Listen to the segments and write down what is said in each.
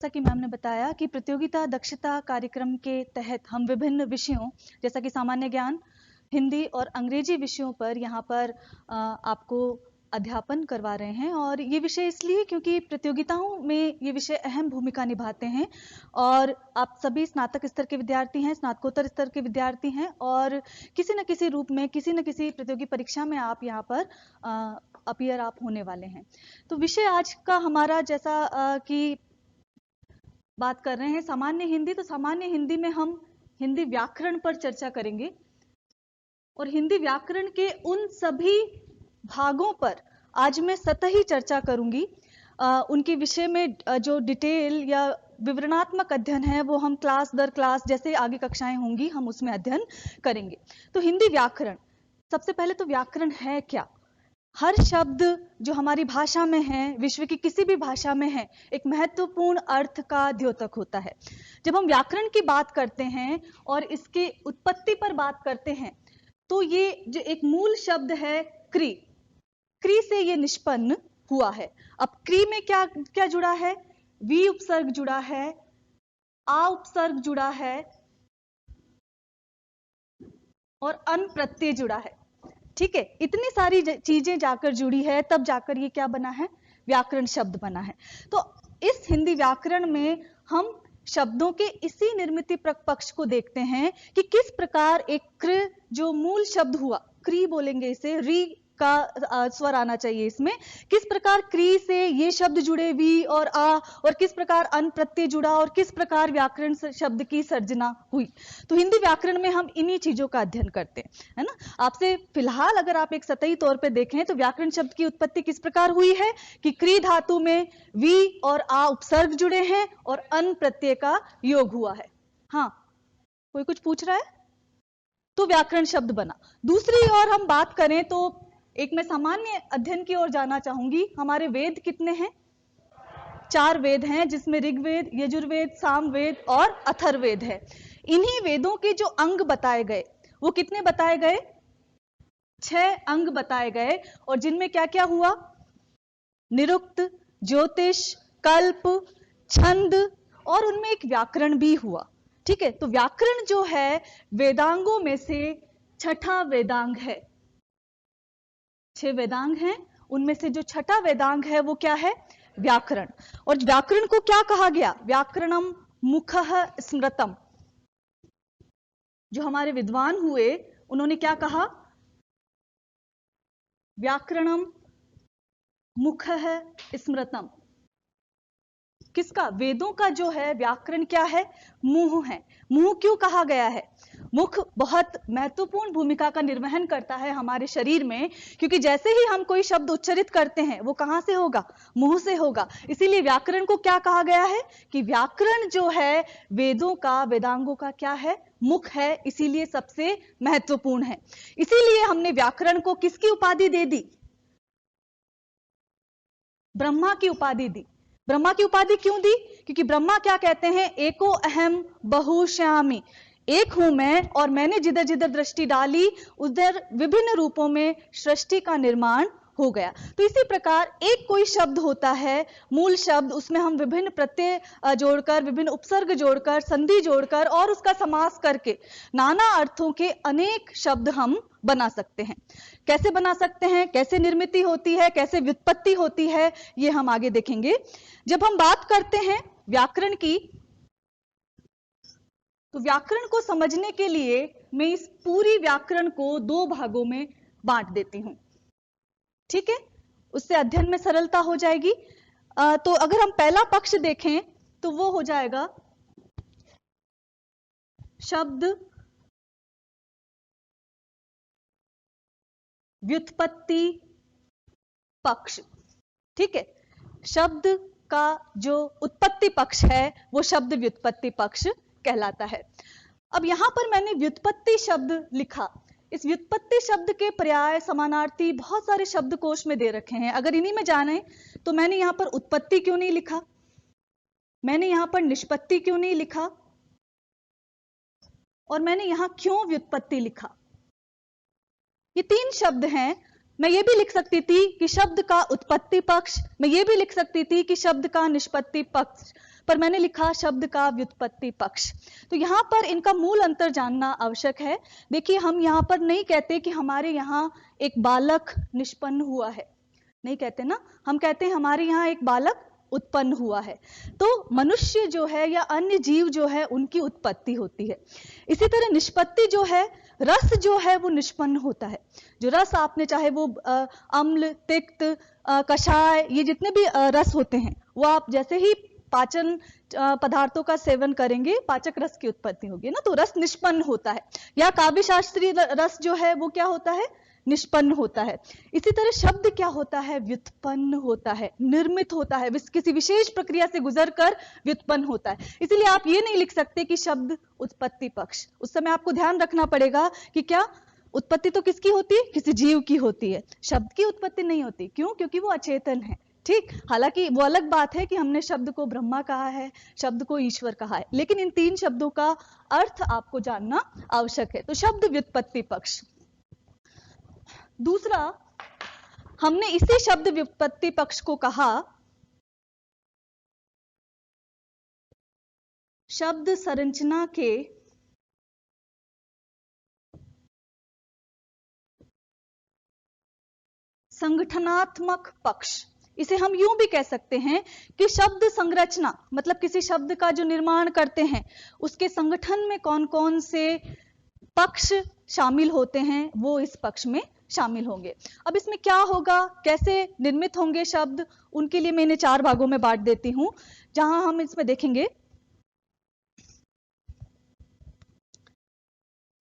जैसा कि मैम ने बताया कि प्रतियोगिता दक्षता कार्यक्रम के तहत हम विभिन्न विषयों जैसा कि सामान्य ज्ञान, हिंदी और अंग्रेजी विषयों पर यहाँ पर आपको अध्यापन करवा रहे हैं। और ये विषय इसलिए क्योंकि प्रतियोगिताओं में ये विषय अहम भूमिका निभाते हैं और आप सभी स्नातक स्तर के विद्यार्थी हैं, स्नातकोत्तर स्तर के विद्यार्थी हैं और किसी न किसी रूप में किसी न किसी प्रतियोगी परीक्षा में आप यहाँ पर अपीयर आप होने वाले हैं। तो विषय आज का हमारा जैसा कि बात कर रहे हैं सामान्य हिंदी, तो सामान्य हिंदी में हम हिंदी व्याकरण पर चर्चा करेंगे और हिंदी व्याकरण के उन सभी भागों पर आज मैं सतही चर्चा करूंगी। उनके विषय में जो डिटेल या विवरणात्मक अध्ययन है वो हम क्लास दर क्लास जैसे आगे कक्षाएं होंगी हम उसमें अध्ययन करेंगे। तो हिंदी व्याकरण, सबसे पहले तो व्याकरण है क्या? हर शब्द जो हमारी भाषा में है, विश्व की किसी भी भाषा में है, एक महत्वपूर्ण अर्थ का द्योतक होता है। जब हम व्याकरण की बात करते हैं और इसके उत्पत्ति पर बात करते हैं तो ये जो एक मूल शब्द है क्री, क्री से ये निष्पन्न हुआ है। अब क्री में क्या क्या जुड़ा है? वी उपसर्ग जुड़ा है, आ उपसर्ग जुड़ा है और अन प्रत्यय जुड़ा है। ठीक है, इतनी सारी चीजें जाकर जुड़ी है तब जाकर ये क्या बना है? व्याकरण शब्द बना है। तो इस हिंदी व्याकरण में हम शब्दों के इसी निर्मिति पक्ष को देखते हैं कि किस प्रकार एक कृ जो मूल शब्द हुआ, क्री बोलेंगे इसे, री का स्वर आना चाहिए इसमें, किस प्रकार क्री से ये शब्द जुड़े वी और आ, और किस प्रकार अन प्रत्यय जुड़ा और किस प्रकार व्याकरण शब्द की सर्जना हुई। तो हिंदी व्याकरण में हम इन्हीं चीजों का अध्ययन करते हैं, है ना। आपसे फिलहाल अगर आप एक सतही तौर पे देखें तो व्याकरण शब्द की उत्पत्ति किस प्रकार हुई है कि क्री धातु में वी और आ उपसर्ग जुड़े हैं और अन प्रत्यय का योग हुआ है। हाँ, कोई कुछ पूछ रहा है? तो व्याकरण शब्द बना। दूसरी ओर हम बात करें तो एक मैं सामान्य अध्ययन की ओर जाना चाहूंगी। हमारे वेद कितने हैं? 4 वेद हैं, जिसमें ऋग्वेद, यजुर्वेद, सामवेद और अथर्ववेद है। इन्हीं वेदों के जो अंग बताए गए वो कितने बताए गए? 6 अंग बताए गए और जिनमें क्या क्या हुआ? निरुक्त, ज्योतिष, कल्प, छंद और उनमें एक व्याकरण भी हुआ। ठीक है, तो व्याकरण जो है वेदांगों में से 6ठा वेदांग है। 6 वेदांग हैं, उनमें से जो 6ठा वेदांग है वो क्या है? व्याकरण। और व्याकरण को क्या कहा गया? व्याकरणम मुखः स्मृतम। जो हमारे विद्वान हुए उन्होंने क्या कहा? व्याकरणम मुखः स्मृतम। किसका? वेदों का जो है व्याकरण क्या है? मुंह है। मुंह क्यों कहा गया है? मुख बहुत महत्वपूर्ण भूमिका का निर्वहन करता है हमारे शरीर में, क्योंकि जैसे ही हम कोई शब्द उच्चारित करते हैं वो कहां से होगा? मुंह से होगा। इसीलिए व्याकरण को क्या कहा गया है कि व्याकरण जो है वेदों का, वेदांगों का क्या है? मुख है, इसीलिए सबसे महत्वपूर्ण है। इसीलिए हमने व्याकरण को किसकी उपाधि दे दी? ब्रह्मा की उपाधि दी। ब्रह्मा की उपाधि क्यों दी? क्योंकि ब्रह्मा क्या कहते हैं? एको अहम बहुश्यामी, एक हूं मैं और मैंने जिधर जिधर दृष्टि डाली उधर विभिन्न रूपों में सृष्टि का निर्माण हो गया। तो इसी प्रकार एक कोई शब्द होता है, मूल शब्द, उसमें हम विभिन्न प्रत्यय जोड़कर, विभिन्न उपसर्ग जोड़कर, संधि जोड़कर और उसका समास करके नाना अर्थों के अनेक शब्द हम बना सकते हैं। कैसे बना सकते हैं, कैसे निर्मिति होती है, कैसे व्युत्पत्ति होती है, ये हम आगे देखेंगे। जब हम बात करते हैं व्याकरण की, तो व्याकरण को समझने के लिए मैं इस पूरी व्याकरण को 2 भागों में बांट देती हूं। ठीक है, उससे अध्ययन में सरलता हो जाएगी। तो अगर हम पहला पक्ष देखें तो वो हो जाएगा शब्द व्युत्पत्ति पक्ष। ठीक है, शब्द का जो उत्पत्ति पक्ष है वो शब्द व्युत्पत्ति पक्ष कहलाता है। अब यहां पर मैंने व्युत्पत्ति शब्द लिखा। इस व्युत्पत्ति शब्द के पर्याय, समानार्थी बहुत सारे शब्दकोश में दे रखे हैं। अगर इन्हीं में जाने तो मैंने यहां पर उत्पत्ति क्यों नहीं लिखा, मैंने यहां पर निष्पत्ति क्यों नहीं लिखा, और मैंने यहां क्यों व्युत्पत्ति लिखा? ये 3 शब्द हैं। मैं ये भी लिख सकती थी कि शब्द का उत्पत्ति पक्ष, मैं ये भी लिख सकती थी कि शब्द का निष्पत्ति पक्ष, पर मैंने लिखा शब्द का व्युत्पत्ति पक्ष। तो यहाँ पर इनका मूल अंतर जानना आवश्यक है। देखिए, हम यहाँ पर नहीं कहते कि हमारे यहाँ एक बालक निष्पन्न हुआ है, नहीं कहते ना, हम कहते हैं हमारे यहाँ एक बालक उत्पन्न हुआ है। तो मनुष्य जो है या अन्य जीव जो है उनकी उत्पत्ति होती है। इसी तरह निष्पत्ति जो है, रस जो है वो निष्पन्न होता है। जो रस आपने चाहे वो अम्ल, तिक्त, कषाय, ये जितने भी रस होते हैं वो आप जैसे ही पाचन पदार्थों का सेवन करेंगे पाचक रस की उत्पत्ति होगी ना, तो रस निष्पन्न होता है। या काव्य शास्त्रीय रस जो है वो क्या होता है, निष्पन्न होता है। इसी तरह शब्द क्या होता है, व्युत्पन्न होता है, निर्मित होता है, किसी विशेष प्रक्रिया से गुजरकर व्युत्पन्न होता है। इसीलिए आप ये नहीं लिख सकते कि शब्द उत्पत्ति पक्ष। उस समय आपको ध्यान रखना पड़ेगा कि क्या उत्पत्ति तो किसकी होती है, किसी जीव की होती है, शब्द की उत्पत्ति नहीं होती। क्यों? क्योंकि वो अचेतन है। ठीक, हालांकि वो अलग बात है कि हमने शब्द को ब्रह्मा कहा है, शब्द को ईश्वर कहा है, लेकिन इन तीन शब्दों का अर्थ आपको जानना आवश्यक है। तो शब्द व्युत्पत्ति पक्ष। दूसरा, हमने इसी शब्द व्युत्पत्ति पक्ष को कहा शब्द संरचना के संगठनात्मक पक्ष। इसे हम यूं भी कह सकते हैं कि शब्द संरचना मतलब किसी शब्द का जो निर्माण करते हैं उसके संगठन में कौन कौन से पक्ष शामिल होते हैं वो इस पक्ष में शामिल होंगे। अब इसमें क्या होगा, कैसे निर्मित होंगे शब्द, उनके लिए मैं इन्हें 4 भागों में बांट देती हूं, जहां हम इसमें देखेंगे।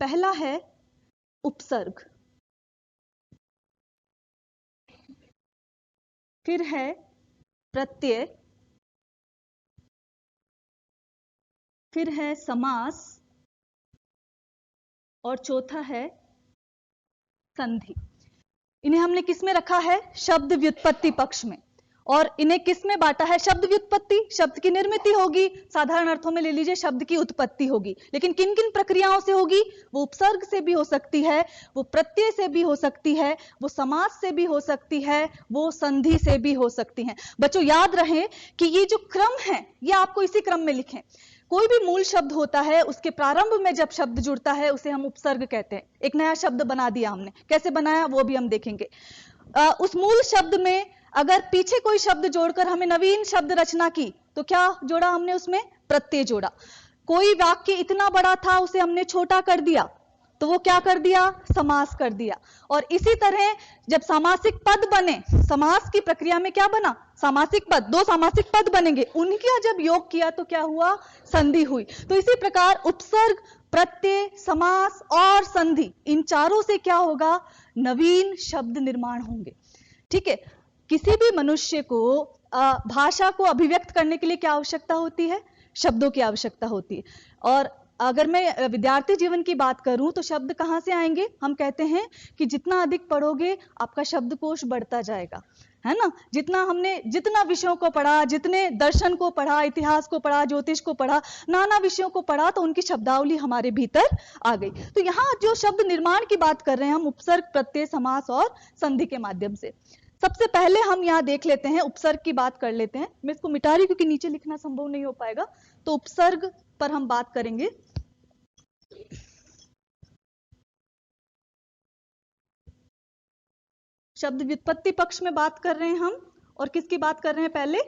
पहला है उपसर्ग, फिर है प्रत्यय, फिर है समास और चौथा है संधि। इन्हें हमने किस में रखा है, शब्द व्युत्पत्ति पक्ष में। और इन्हें किस में बांटा है, शब्द व्युत्पत्ति, शब्द की निर्मिति होगी, साधारण अर्थों में ले लीजिए शब्द की उत्पत्ति होगी, लेकिन किन किन प्रक्रियाओं से होगी, वो उपसर्ग से भी हो सकती है, वो प्रत्यय से भी हो सकती है, वो समास से भी हो सकती है, वो संधि से भी हो सकती है। बच्चों याद रहे कि ये जो क्रम है ये आपको इसी क्रम में लिखें। कोई भी मूल शब्द होता है उसके प्रारंभ में जब शब्द जुड़ता है उसे हम उपसर्ग कहते हैं। एक नया शब्द बना दिया हमने, कैसे बनाया वो भी हम देखेंगे। उस मूल शब्द में अगर पीछे कोई शब्द जोड़कर हमें नवीन शब्द रचना की तो क्या जोड़ा हमने, उसमें प्रत्यय जोड़ा। कोई वाक्य इतना बड़ा था उसे हमने छोटा कर दिया तो वो क्या कर दिया, समास कर दिया। और इसी तरह जब सामासिक पद बने, समास की प्रक्रिया में क्या बना, सामासिक पद, 2 सामासिक पद बनेंगे, उनका जब योग किया तो क्या हुआ, संधि हुई। तो इसी प्रकार उपसर्ग, प्रत्यय, समास और संधि, इन चारों से क्या होगा, नवीन शब्द निर्माण होंगे। ठीक है, किसी भी मनुष्य को भाषा को अभिव्यक्त करने के लिए क्या आवश्यकता होती है, शब्दों की आवश्यकता होती है। और अगर मैं विद्यार्थी जीवन की बात करूं तो शब्द कहां से आएंगे, हम कहते हैं कि जितना अधिक पढ़ोगे आपका शब्दकोश बढ़ता जाएगा, है ना। जितना विषयों को पढ़ा, जितने दर्शन को पढ़ा, इतिहास को पढ़ा, ज्योतिष को पढ़ा, नाना विषयों को पढ़ा, तो उनकी शब्दावली हमारे भीतर आ गई। तो यहाँ जो शब्द निर्माण की बात कर रहे हैं हम उपसर्ग, प्रत्यय, समास और संधि के माध्यम से। सबसे पहले हम यहाँ देख लेते हैं, उपसर्ग की बात कर लेते हैं। मैं इसको मिटा रही क्योंकि नीचे लिखना संभव नहीं हो पाएगा, तो उपसर्ग पर हम बात करेंगे। शब्द व्युत्पत्ति पक्ष में बात कर रहे हैं हम, और किसकी बात कर रहे हैं पहले,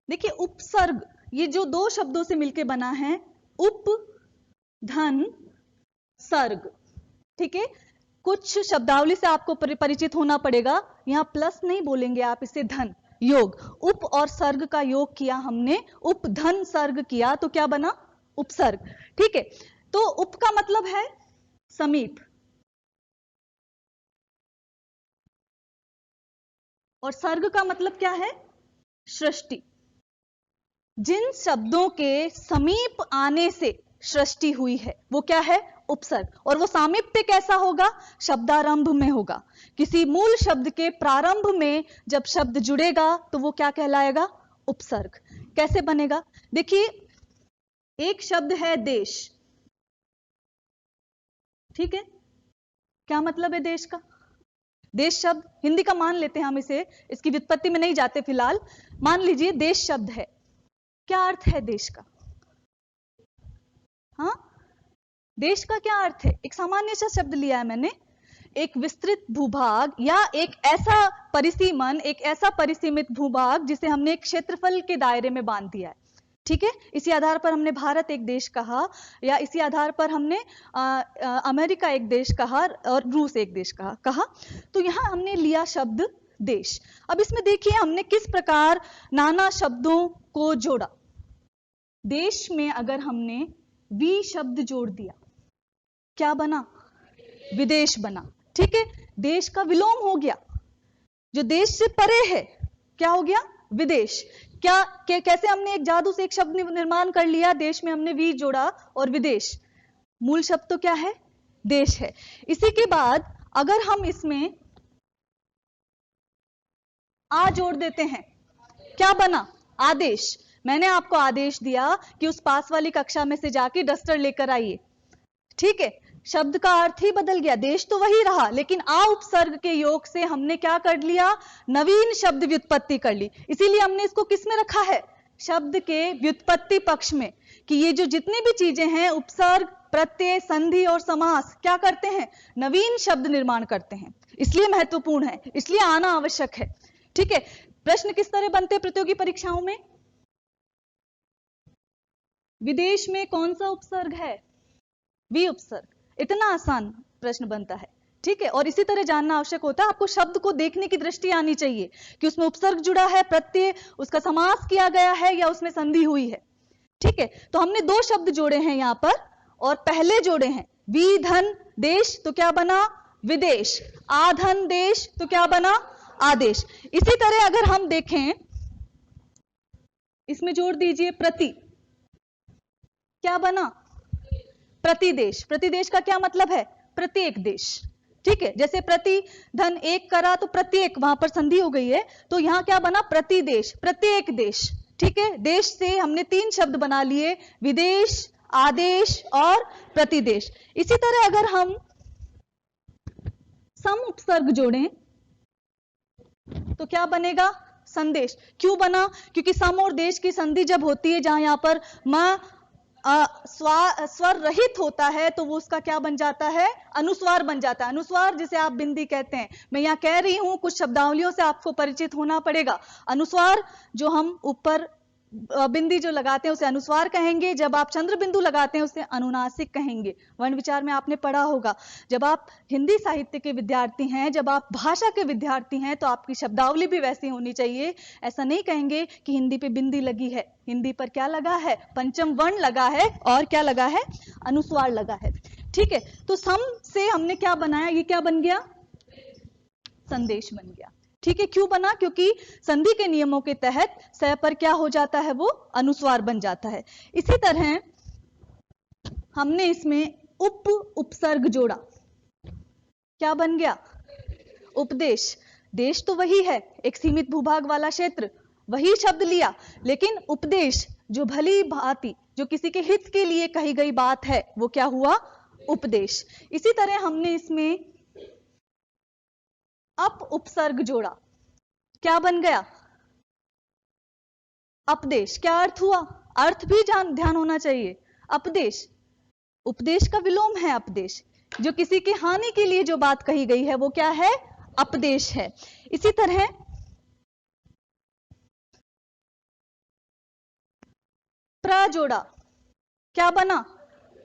देखिए उपसर्ग ये जो 2 शब्दों से मिलकर बना है, उप धन सर्ग। ठीक है, कुछ शब्दावली से आपको परिचित होना पड़ेगा। यहां प्लस नहीं बोलेंगे आप, इसे धन, योग, उप और सर्ग का योग किया हमने, उप धन सर्ग किया तो क्या बना, उपसर्ग। ठीक है, तो उप का मतलब है समीप और सर्ग का मतलब क्या है, सृष्टि। जिन शब्दों के समीप आने से सृष्टि हुई है वो क्या है, उपसर्ग। और वो सामीप्य कैसा होगा, शब्दारंभ में होगा। किसी मूल शब्द के प्रारंभ में जब शब्द जुड़ेगा तो वो क्या कहलाएगा, उपसर्ग। कैसे बनेगा, देखिए एक शब्द है देश। ठीक है, क्या मतलब है देश का, देश शब्द हिंदी का मान लेते हैं हम इसे, इसकी व्युत्पत्ति में नहीं जाते फिलहाल। मान लीजिए देश शब्द है, क्या अर्थ है देश का? हाँ, देश का क्या अर्थ है? एक सामान्य सा शब्द लिया है मैंने, एक विस्तृत भूभाग या एक ऐसा परिसीमन, एक ऐसा परिसीमित भूभाग जिसे हमने एक क्षेत्रफल के दायरे में बांध दिया है। ठीक है, इसी आधार पर हमने भारत एक देश कहा, या इसी आधार पर हमने अमेरिका एक देश कहा और रूस एक देश कहा। तो यहां हमने लिया शब्द देश। अब इसमें देखिए हमने किस प्रकार नाना शब्दों को जोड़ा। देश में अगर हमने वी शब्द जोड़ दिया, क्या बना? विदेश बना। ठीक है, देश का विलोम हो गया, जो देश से परे है क्या हो गया? विदेश। कैसे हमने एक जादू से एक शब्द निर्माण कर लिया, देश में हमने वी जोड़ा और विदेश, मूल शब्द तो क्या है? देश है। इसी के बाद अगर हम इसमें आ जोड़ देते हैं, क्या बना? आदेश। मैंने आपको आदेश दिया कि उस पास वाली कक्षा में से जाके डस्टर लेकर आइए। ठीक है, शब्द का अर्थ ही बदल गया, देश तो वही रहा, लेकिन आ उपसर्ग के योग से हमने क्या कर लिया? नवीन शब्द व्युत्पत्ति कर ली। इसीलिए हमने इसको किस में रखा है? शब्द के व्युत्पत्ति पक्ष में, कि ये जो जितनी भी चीजें हैं, उपसर्ग, प्रत्यय, संधि और समास, क्या करते हैं? नवीन शब्द निर्माण करते हैं। इसलिए महत्वपूर्ण है, इसलिए आना आवश्यक है। ठीक है, प्रश्न किस तरह बनते हैं प्रतियोगी परीक्षाओं में? विदेश में कौन सा उपसर्ग है? वी उपसर्ग। इतना आसान प्रश्न बनता है। ठीक है, और इसी तरह जानना आवश्यक होता है, आपको शब्द को देखने की दृष्टि आनी चाहिए कि उसमें उपसर्ग जुड़ा है, प्रत्यय, उसका समास किया गया है या उसमें संधि हुई है। ठीक है, तो हमने दो शब्द जोड़े हैं यहां पर, और पहले जोड़े हैं वी धन देश, तो क्या बना? विदेश। आधन देश, तो क्या बना? आदेश। इसी तरह अगर हम देखें, इसमें जोड़ दीजिए प्रति, क्या बना? प्रतिदेश। प्रतिदेश का क्या मतलब है? प्रत्येक देश। ठीक है, जैसे प्रति धन एक करा तो प्रत्येक, वहां पर संधि हो गई है, तो यहां क्या बना? प्रतिदेश, प्रत्येक देश। ठीक है, देश से हमने तीन शब्द बना लिए, विदेश, आदेश और प्रतिदेश। इसी तरह अगर हम सम उपसर्ग जोड़ें तो क्या बनेगा? संदेश। क्यों बना? क्योंकि सम और देश की संधि जब होती है, जहां यहां पर म स्वर रहित होता है, तो वो उसका क्या बन जाता है? अनुस्वार बन जाता है। अनुस्वार जिसे आप बिंदी कहते हैं, मैं यहां कह रही हूं, कुछ शब्दावलियों से आपको परिचित होना पड़ेगा। अनुस्वार जो हम ऊपर बिंदी जो लगाते हैं उसे अनुस्वार कहेंगे, जब आप चंद्र बिंदु लगाते हैं उसे अनुनासिक कहेंगे। वर्ण विचार में आपने पढ़ा होगा। जब आप हिंदी साहित्य के विद्यार्थी हैं, जब आप भाषा के विद्यार्थी हैं, तो आपकी शब्दावली भी वैसी होनी चाहिए। ऐसा नहीं कहेंगे कि हिंदी पे बिंदी लगी है, हिंदी पर क्या लगा है? पंचम वर्ण लगा है, और क्या लगा है? अनुस्वार लगा है। ठीक है, तो सम से हमने क्या बनाया? ये क्या बन गया? संदेश बन गया। ठीक है, क्यों बना? क्योंकि संधि के नियमों के तहत स पर क्या हो जाता है? वो अनुस्वार बन जाता है। इसी तरह हमने इसमें उपसर्ग जोड़ा, क्या बन गया? उपदेश। देश तो वही है, एक सीमित भूभाग वाला क्षेत्र, वही शब्द लिया, लेकिन उपदेश जो भली भांति, जो किसी के हित के लिए कही गई बात है, वो क्या हुआ? उपदेश। इसी तरह हमने इसमें अप उपसर्ग जोड़ा, क्या बन गया? अपदेश। क्या अर्थ हुआ? अर्थ भी ध्यान होना चाहिए। अपदेश, उपदेश का विलोम है अपदेश। जो किसी की हानि के लिए जो बात कही गई है वो क्या है? अपदेश है। इसी तरह प्र जोड़ा, क्या बना?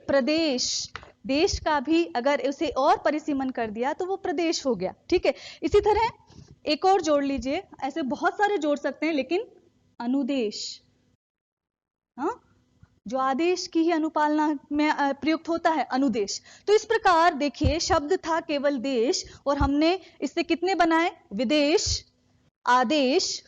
प्रदेश। देश का भी अगर उसे और परिसीमन कर दिया तो वो प्रदेश हो गया। ठीक है, इसी तरह एक और जोड़ लीजिए, ऐसे बहुत सारे जोड़ सकते हैं, लेकिन अनुदेश, हाँ, जो आदेश की ही अनुपालना में प्रयुक्त होता है, अनुदेश। तो इस प्रकार देखिए, शब्द था केवल देश, और हमने इससे कितने बनाए? विदेश, आदेश,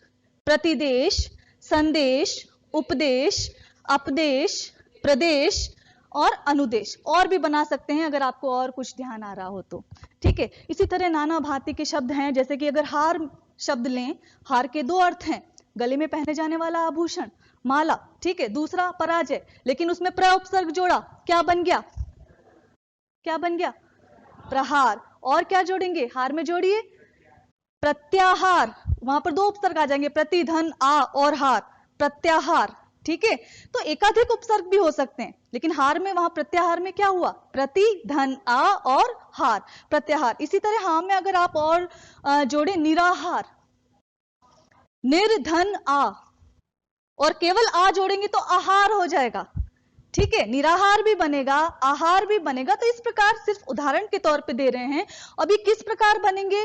प्रतिदेश, संदेश, उपदेश, अपदेश, प्रदेश और अनुदेश। और भी बना सकते हैं अगर आपको और कुछ ध्यान आ रहा हो तो। ठीक है, इसी तरह नाना भांति के शब्द हैं, जैसे कि अगर हार शब्द लें, हार के दो अर्थ हैं, गले में पहने जाने वाला आभूषण, माला। ठीक है, दूसरा पराजय, लेकिन उसमें प्र उपसर्ग जोड़ा, क्या बन गया? क्या बन गया? प्रहार। और क्या जोड़ेंगे? हार में जोड़िए प्रत्याहार, वहां पर 2 उपसर्ग आ जाएंगे, प्रति, धन, आ और हार, प्रत्याहार। ठीक है, तो एकाधिक उपसर्ग भी हो सकते हैं, लेकिन हार में, वहां प्रत्याहार में क्या हुआ, प्रति, धन, आ और हार, प्रत्याहार। इसी तरह हाँ में अगर आप और जोड़े निराहार, निर्धन आ, और केवल आ जोड़ेंगे तो आहार हो जाएगा। ठीक है, निराहार भी बनेगा, आहार भी बनेगा। तो इस प्रकार सिर्फ उदाहरण के तौर पे दे रहे हैं। अभी किस प्रकार बनेंगे,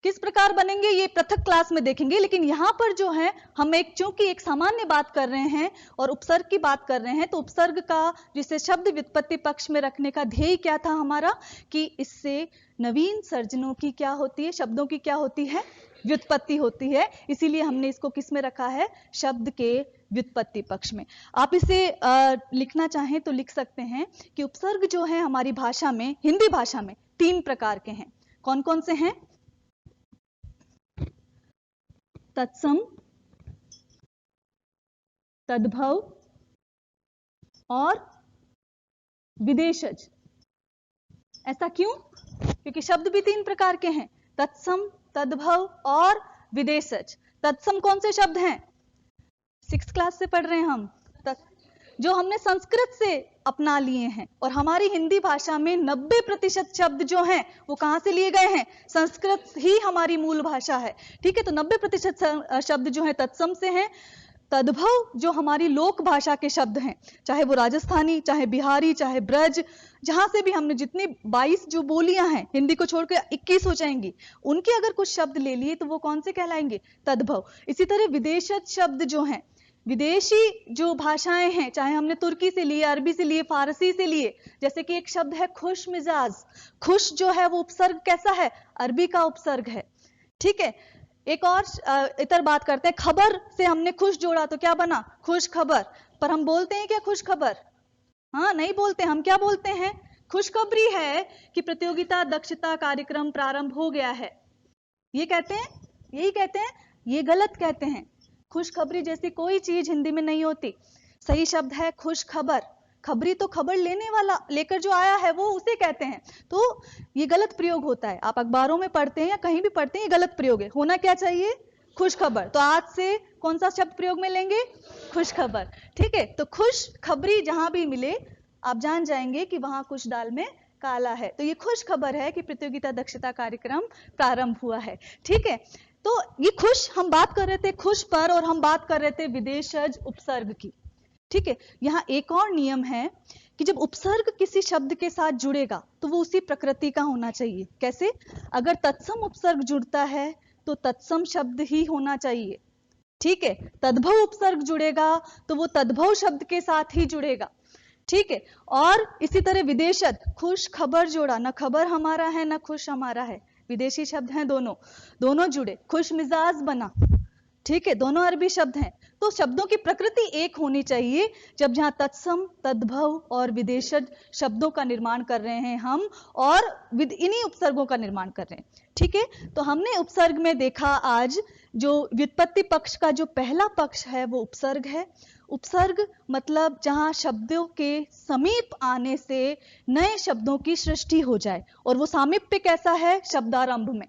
किस प्रकार बनेंगे ये पृथक क्लास में देखेंगे, लेकिन यहां पर जो है हम चूंकि एक सामान्य बात कर रहे हैं और उपसर्ग की बात कर रहे हैं, तो उपसर्ग का जिसे शब्द व्युत्पत्ति पक्ष में रखने का ध्येय क्या था हमारा, कि इससे नवीन सर्जनों की क्या होती है, शब्दों की क्या होती है, व्युत्पत्ति होती है। इसीलिए हमने इसको किस में रखा है, शब्द के व्युत्पत्ति पक्ष में। आप इसे लिखना चाहें तो लिख सकते हैं कि उपसर्ग जो है हमारी भाषा में, हिंदी भाषा में 3 प्रकार के हैं। कौन कौन से हैं, तत्सम, तद्भव और विदेशज। ऐसा क्यों, क्योंकि शब्द भी 3 प्रकार के हैं, तत्सम, तद्भव और विदेशज। तत्सम कौन से शब्द हैं, 6th क्लास से पढ़ रहे हैं हम, जो हमने संस्कृत से अपना लिए हैं, और हमारी हिंदी भाषा में 90% शब्द जो हैं वो कहां से लिए गए हैं, संस्कृत ही हमारी मूल भाषा है। ठीक है, तो 90% शब्द जो हैं तत्सम से हैं। तद्भव जो हमारी लोक भाषा के शब्द हैं, चाहे वो राजस्थानी, चाहे बिहारी, चाहे ब्रज, जहां से भी हमने जितनी 22 जो बोलियां हैं, हिंदी को छोड़कर 21 हो जाएंगी, उनके अगर कुछ शब्द ले लिए तो वो कौन से कहलाएंगे, तद्भव। इसी तरह विदेशज शब्द जो हैं, विदेशी जो भाषाएं हैं, चाहे हमने तुर्की से लिए, अरबी से लिए, फारसी से लिए, जैसे कि एक शब्द है खुश मिजाज, खुश जो है वो उपसर्ग कैसा है, अरबी का उपसर्ग है। ठीक है, एक और इतर बात करते हैं, खबर से हमने खुश जोड़ा तो क्या बना, खुश खबर। पर हम बोलते हैं क्या खुश खबर, हाँ नहीं बोलते, हम क्या बोलते हैं, खुशखबरी है कि प्रतियोगिता दक्षता कार्यक्रम प्रारंभ हो गया है, ये कहते हैं, यही कहते हैं, ये गलत कहते हैं। खुशखबरी जैसी कोई चीज हिंदी में नहीं होती। सही शब्द है खुश खबर। खबरी तो खबर लेने वाला, लेकर जो आया है वो उसे कहते हैं। तो ये गलत प्रयोग होता है, आप अखबारों में पढ़ते हैं या कहीं भी पढ़ते हैं, ये गलत प्रयोग है। होना क्या चाहिए, खुश खबर। तो आज से कौन सा शब्द प्रयोग में लेंगे, खुश खबर। ठीक है, तो खुश खबरी जहां भी मिले आप जान जाएंगे कि वहां कुछ दाल में काला है। तो ये खुश खबर है कि प्रतियोगिता दक्षता कार्यक्रम प्रारंभ हुआ है। ठीक है, तो ये खुश, हम बात कर रहे थे खुश पर, और हम बात कर रहे थे विदेशज उपसर्ग की। ठीक है, यहां एक और नियम है कि जब उपसर्ग किसी शब्द के साथ जुड़ेगा तो वो उसी प्रकृति का होना चाहिए। कैसे, अगर तत्सम उपसर्ग जुड़ता है तो तत्सम शब्द ही होना चाहिए। ठीक है, तद्भव उपसर्ग जुड़ेगा तो वो तद्भव शब्द के साथ ही जुड़ेगा। ठीक है, और इसी तरह विदेशज, खुश खबर जोड़ा, ना खबर हमारा है ना खुश हमारा है, विदेशी शब्द हैं दोनों जुड़े, खुश मिजाज बना। ठीक है, दोनों अरबी शब्द हैं। तो शब्दों की प्रकृति एक होनी चाहिए जब जहां तत्सम, तद्भव और विदेशज शब्दों का निर्माण कर रहे हैं हम, और इन्हीं उपसर्गों का निर्माण कर रहे हैं। ठीक है, तो हमने उपसर्ग में देखा आज जो व्युत्पत्ति पक्ष का जो पहला पक्ष है वो उपसर्ग है। उपसर्ग मतलब जहां शब्दों के समीप आने से नए शब्दों की सृष्टि हो जाए, और वो सामीप्य कैसा है, शब्दारंभ में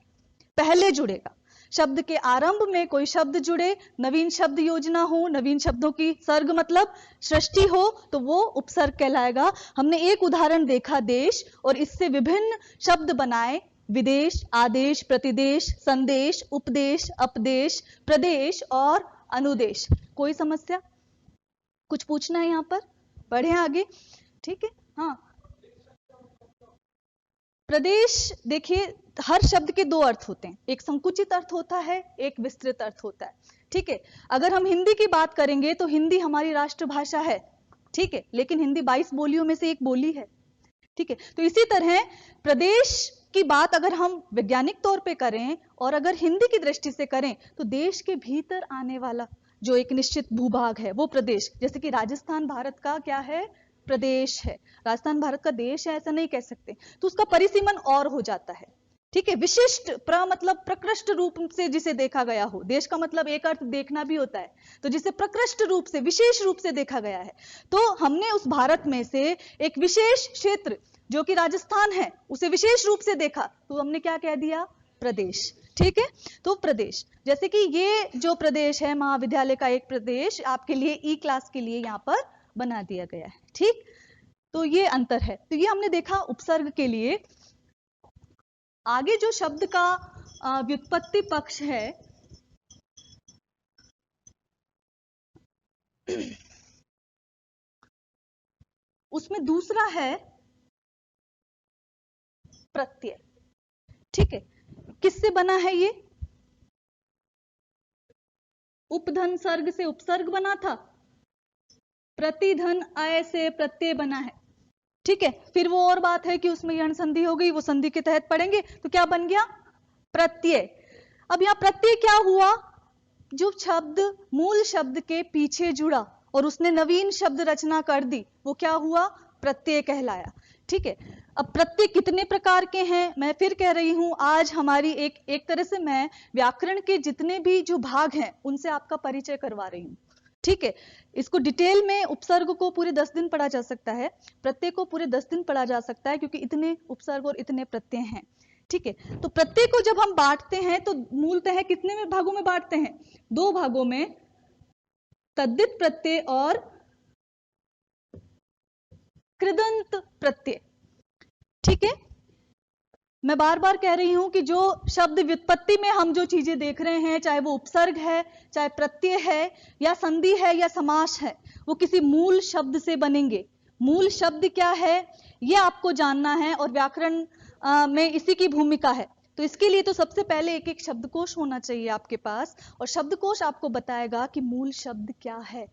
पहले जुड़ेगा। शब्द के आरंभ में कोई शब्द जुड़े, नवीन शब्द योजना हो, नवीन शब्दों की सर्ग मतलब सृष्टि हो, तो वो उपसर्ग कहलाएगा। हमने एक उदाहरण देखा देश, और इससे विभिन्न शब्द बनाए, विदेश, आदेश, प्रतिदेश, संदेश, उपदेश, अपदेश, प्रदेश और अनुदेश। कोई समस्या, कुछ पूछना है यहां पर, बढ़े आगे। ठीक है, हाँ, प्रदेश देखिए, हर शब्द के 2 अर्थ होते हैं, एक संकुचित अर्थ होता है, एक विस्तृत अर्थ होता है। ठीक है, अगर हम हिंदी की बात करेंगे तो हिंदी हमारी राष्ट्रभाषा है। ठीक है, लेकिन हिंदी 22 बोलियों में से एक बोली है। ठीक है, तो इसी तरह प्रदेश की बात अगर हम वैज्ञानिक तौर पे करें और अगर हिंदी की दृष्टि से करें तो देश के भीतर आने वाला जो एक निश्चित भूभाग है वो प्रदेश। जैसे कि राजस्थान भारत का क्या है, प्रदेश है। राजस्थान भारत का देश है ऐसा नहीं कह सकते, तो उसका परिसीमन और हो जाता है। ठीक है, विशिष्ट मतलब प्रकृष्ट रूप से जिसे देखा गया हो, देश का मतलब एक अर्थ देखना भी होता है, तो जिसे प्रकृष्ट रूप से, विशेष रूप से देखा गया है। तो हमने उस भारत में से एक विशेष क्षेत्र जो कि राजस्थान है उसे विशेष रूप से देखा, तो हमने क्या कह दिया, प्रदेश। ठीक है, तो प्रदेश, जैसे कि ये जो प्रदेश है महाविद्यालय का एक प्रदेश आपके लिए ई क्लास के लिए यहाँ पर बना दिया गया है। ठीक, तो ये अंतर है। तो ये हमने देखा उपसर्ग के लिए। आगे जो शब्द का व्युत्पत्ति पक्ष है उसमें दूसरा है प्रत्यय। ठीक है, किससे बना है ये? उपधन सर्ग से उपसर्ग बना था, प्रतिधन अय से प्रत्यय बना है। ठीक है, फिर वो और बात है कि उसमें यण संधि हो गई, वो संधि के तहत पढ़ेंगे। तो क्या बन गया? प्रत्यय। अब यहां प्रत्यय क्या हुआ? जो शब्द मूल शब्द के पीछे जुड़ा और उसने नवीन शब्द रचना कर दी, वो क्या हुआ? प्रत्यय कहलाया। ठीक है, अब प्रत्यय कितने प्रकार के हैं? मैं फिर कह रही हूं, आज हमारी एक तरह से मैं व्याकरण के जितने भी जो भाग हैं उनसे आपका परिचय करवा रही हूं। ठीक है, इसको डिटेल में उपसर्ग को पूरे 10 दिन पढ़ा जा सकता है, प्रत्यय को पूरे 10 दिन पढ़ा जा सकता है, क्योंकि इतने उपसर्ग और इतने प्रत्यय हैं। ठीक है, तो प्रत्यय को जब हम बांटते हैं तो मूलतः कितने में भागों में बांटते हैं? 2 भागों में, तद्धित प्रत्यय और कृदंत प्रत्यय। ठीक है, मैं बार बार कह रही हूं कि जो शब्द व्युत्पत्ति में हम जो चीजें देख रहे हैं, चाहे वो उपसर्ग है, चाहे प्रत्यय है, या संधि है, या समास है, वो किसी मूल शब्द से बनेंगे। मूल शब्द क्या है ये आपको जानना है, और व्याकरण में इसी की भूमिका है। तो इसके लिए तो सबसे पहले एक एक शब्दकोश होना चाहिए आपके पास, और शब्दकोश आपको बताएगा कि मूल शब्द क्या है।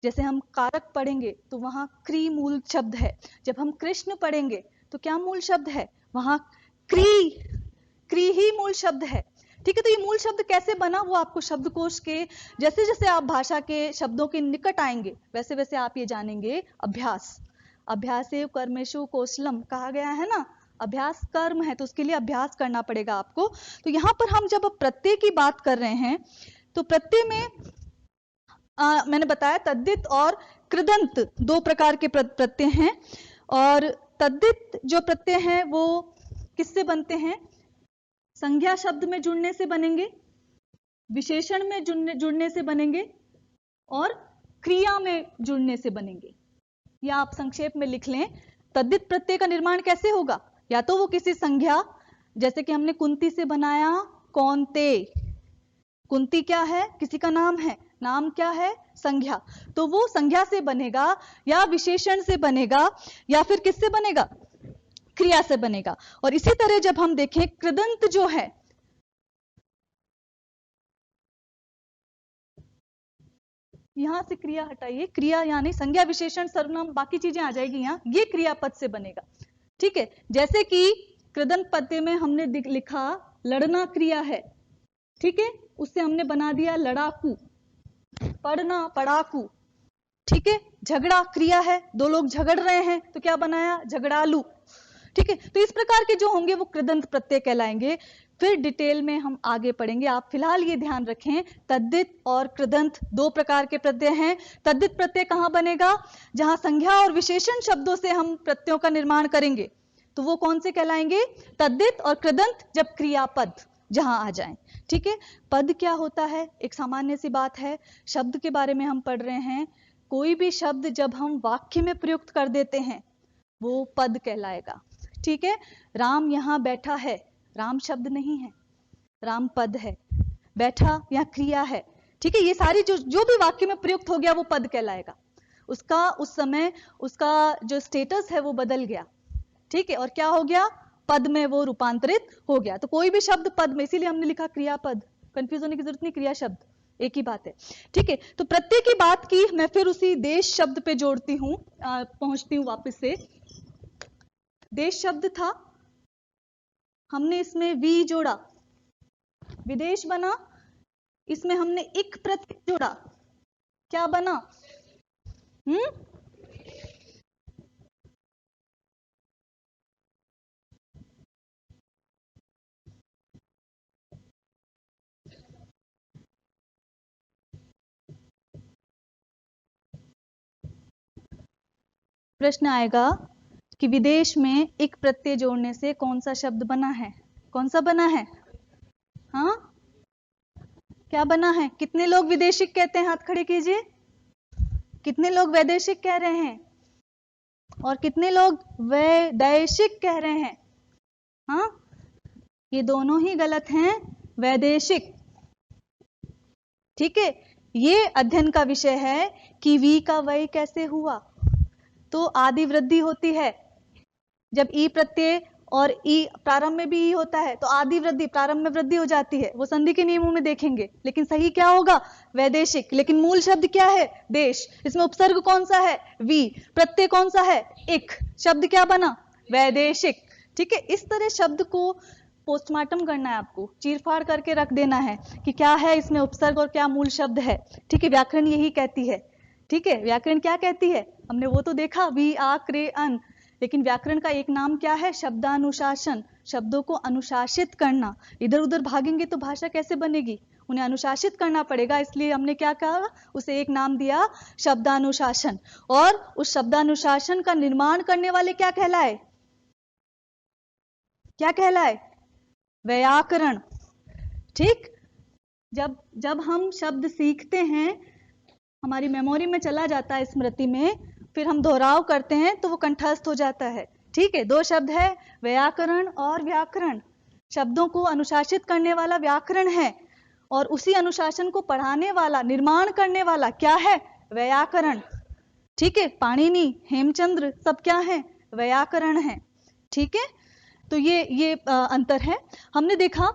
जैसे हम कारक पढ़ेंगे तो वहां क्री मूल शब्द है, जब हम कृष्ण पढ़ेंगे तो क्या मूल शब्द है? वहां क्री ही मूल शब्द है। ठीक है, तो ये मूल शब्द कैसे बना वो आपको शब्दकोश के जैसे जैसे आप भाषा के शब्दों के निकट आएंगे वैसे वैसे आप ये जानेंगे। अभ्यास, अभ्यासेव कर्मेषु कौशलम कहा गया है ना, अभ्यास कर्म है, तो उसके लिए अभ्यास करना पड़ेगा आपको। तो यहां पर हम जब प्रत्यय की बात कर रहे हैं तो प्रत्यय में मैंने बताया तद्धित और कृदंत 2 प्रकार के प्रत्यय हैं, और तद्धित जो प्रत्यय हैं वो किससे बनते हैं? संज्ञा शब्द में जुड़ने से बनेंगे, विशेषण में जुड़ने से बनेंगे, और क्रिया में जुड़ने से बनेंगे। या आप संक्षेप में लिख लें, तद्धित प्रत्यय का निर्माण कैसे होगा? या तो वो किसी संज्ञा, जैसे कि हमने कुंती से बनाया कौनते, कुंती क्या है? किसी का नाम है, नाम क्या है? संज्ञा, तो वो संज्ञा से बनेगा, या विशेषण से बनेगा, या फिर किससे बनेगा? क्रिया से बनेगा। और इसी तरह जब हम देखें कृदंत जो है, यहां से क्रिया हटाइए, क्रिया यानी संज्ञा विशेषण सर्वनाम बाकी चीजें आ जाएगी यहां, ये क्रियापद से बनेगा। ठीक है, जैसे कि कृदंत पद्य में हमने लिखा लड़ना क्रिया है। ठीक है, उससे हमने बना दिया लड़ाकू, पढ़ना पढ़ाकू। ठीक है, झगड़ा क्रिया है, 2 लोग झगड़ रहे हैं तो क्या बनाया? झगड़ालू। ठीक है, तो इस प्रकार के जो होंगे वो कृदंत प्रत्यय कहलाएंगे। फिर डिटेल में हम आगे पढ़ेंगे, आप फिलहाल ये ध्यान रखें तद्धित और कृदंत 2 प्रकार के प्रत्यय हैं। तद्धित प्रत्यय कहां बनेगा? जहां संज्ञा और विशेषण शब्दों से हम प्रत्ययों का निर्माण करेंगे, तो वो कौन से कहलाएंगे? तद्धित। और कृदंत जब क्रियापद जहां आ जाएं। ठीक है, पद क्या होता है? एक सामान्य सी बात है, शब्द के बारे में हम पढ़ रहे हैं। कोई भी शब्द जब हम वाक्य में प्रयुक्त कर देते हैं वो पद कहलाएगा। ठीक है, राम यहां बैठा है, राम शब्द नहीं है, राम पद है, बैठा या क्रिया है। ठीक है, ये सारी जो भी वाक्य में प्रयुक्त हो गया वो पद कहलाएगा। उसका उस समय उसका जो स्टेटस है वो बदल गया। ठीक है, और क्या हो गया? पद में वो रूपांतरित हो गया। तो कोई भी शब्द पद में, इसीलिए हमने लिखा क्रियापद, कंफ्यूज होने की जरूरत नहीं, क्रिया शब्द एक ही बात है। ठीक है, तो प्रत्यय की बात की, मैं फिर उसी देश शब्द पे जोड़ती हूँ, पहुंचती हूँ वापस से। देश शब्द था, हमने इसमें वी जोड़ा, विदेश बना, इसमें हमने इक प्रत्यय जोड़ा, क्या बना? प्रश्न आएगा कि विदेश में इक प्रत्यय जोड़ने से कौन सा शब्द बना है? कौन सा बना है? हाँ, क्या बना है? कितने लोग विदेशिक कहते हैं? हाथ खड़े कीजिए। कितने लोग वैदेशिक कह रहे हैं और कितने लोग वैदेशिक कह रहे हैं? हाँ, ये दोनों ही गलत हैं, वैदेशिक। ठीक है, ये अध्ययन का विषय है कि वी का वय कैसे हुआ। तो आदि वृद्धि होती है जब ई प्रत्यय और ई प्रारंभ में भी ई होता है तो आदि वृद्धि, प्रारंभ में वृद्धि हो जाती है, वो संधि के नियमों में देखेंगे। लेकिन सही क्या होगा? वैदेशिक। लेकिन मूल शब्द क्या है? देश। इसमें उपसर्ग कौन सा है? वी। प्रत्यय कौन सा है? इक। शब्द क्या बना? वैदेशिक। ठीक है, इस तरह शब्द को पोस्टमार्टम करना है, आपको चीरफाड़ करके रख देना है कि क्या है इसमें उपसर्ग और क्या मूल शब्द है। ठीक है, व्याकरण यही कहती है। ठीक है, व्याकरण क्या कहती है? हमने वो तो देखा, वी आ क्रे अन। लेकिन व्याकरण का एक नाम क्या है? शब्दानुशासन। शब्दों को अनुशासित करना। इधर उधर भागेंगे तो भाषा कैसे बनेगी? उन्हें अनुशासित करना पड़ेगा। इसलिए हमने क्या कहा? उसे एक नाम दिया, शब्दानुशासन। और उस शब्दानुशासन का निर्माण करने वाले क्या कहलाए? क्या कहलाए? व्याकरण। ठीक, जब हम शब्द सीखते हैं, हमारी मेमोरी में चला जाता है, स्मृति में, फिर हम दोहराव करते हैं तो वो कंठस्थ हो जाता है। ठीक है, दो शब्द है, व्याकरण और व्याकरण। शब्दों को अनुशासित करने वाला व्याकरण है और उसी अनुशासन को पढ़ाने वाला, निर्माण करने वाला क्या है? व्याकरण। ठीक है, पाणिनि, हेमचंद्र सब क्या है? व्याकरण है। ठीक है, तो ये अंतर है। हमने देखा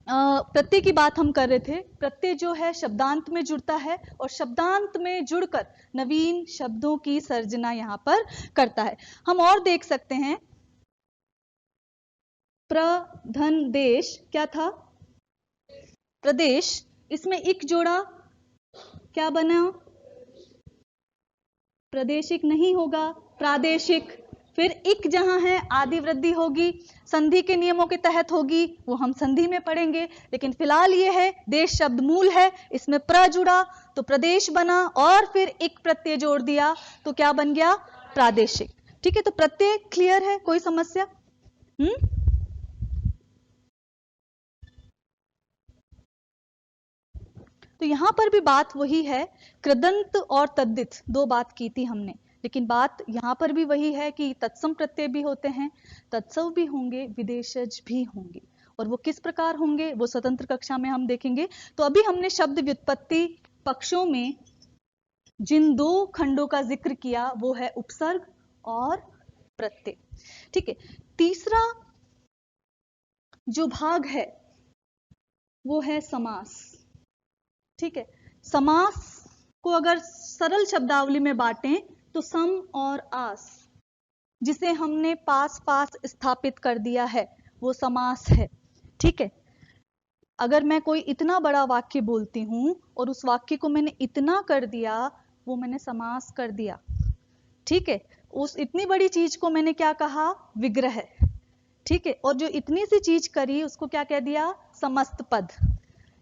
प्रत्यय की बात हम कर रहे थे। प्रत्यय जो है शब्दांत में जुड़ता है और शब्दांत में जुड़कर नवीन शब्दों की सर्जना यहां पर करता है। हम और देख सकते हैं, प्रधन देश क्या था? प्रदेश। इसमें इक जोड़ा, क्या बना? प्रादेशिक नहीं होगा, प्रादेशिक। फिर इक जहां है आदि वृद्धि होगी, संधि के नियमों के तहत होगी, वो हम संधि में पढ़ेंगे। लेकिन फिलहाल ये है, देश शब्द मूल है, इसमें प्र जुड़ा तो प्रदेश बना और फिर इक प्रत्यय जोड़ दिया तो क्या बन गया? प्रादेशिक। ठीक है, तो प्रत्यय क्लियर है, कोई समस्या? तो यहां पर भी बात वही है, कृदंत और तद्दित दो बात की थी हमने। लेकिन बात यहां पर भी वही है कि तत्सम प्रत्यय भी होते हैं, तत्सव भी होंगे, विदेशज भी होंगे। और वो किस प्रकार होंगे वो स्वतंत्र कक्षा में हम देखेंगे। तो अभी हमने शब्द व्युत्पत्ति पक्षों में जिन दो खंडों का जिक्र किया वो है उपसर्ग और प्रत्यय। ठीक है, तीसरा जो भाग है वो है समास। ठीक है, समास को अगर सरल शब्दावली में बांटें तो सम और आस, जिसे हमने पास पास स्थापित कर दिया है, वो समास है। ठीक है, अगर मैं कोई इतना बड़ा वाक्य बोलती हूं और उस वाक्य को मैंने इतना कर दिया, वो मैंने समास कर दिया। ठीक है, उस इतनी बड़ी चीज को मैंने क्या कहा? विग्रह। ठीक है, और जो इतनी सी चीज करी उसको क्या कह दिया? समस्त पद।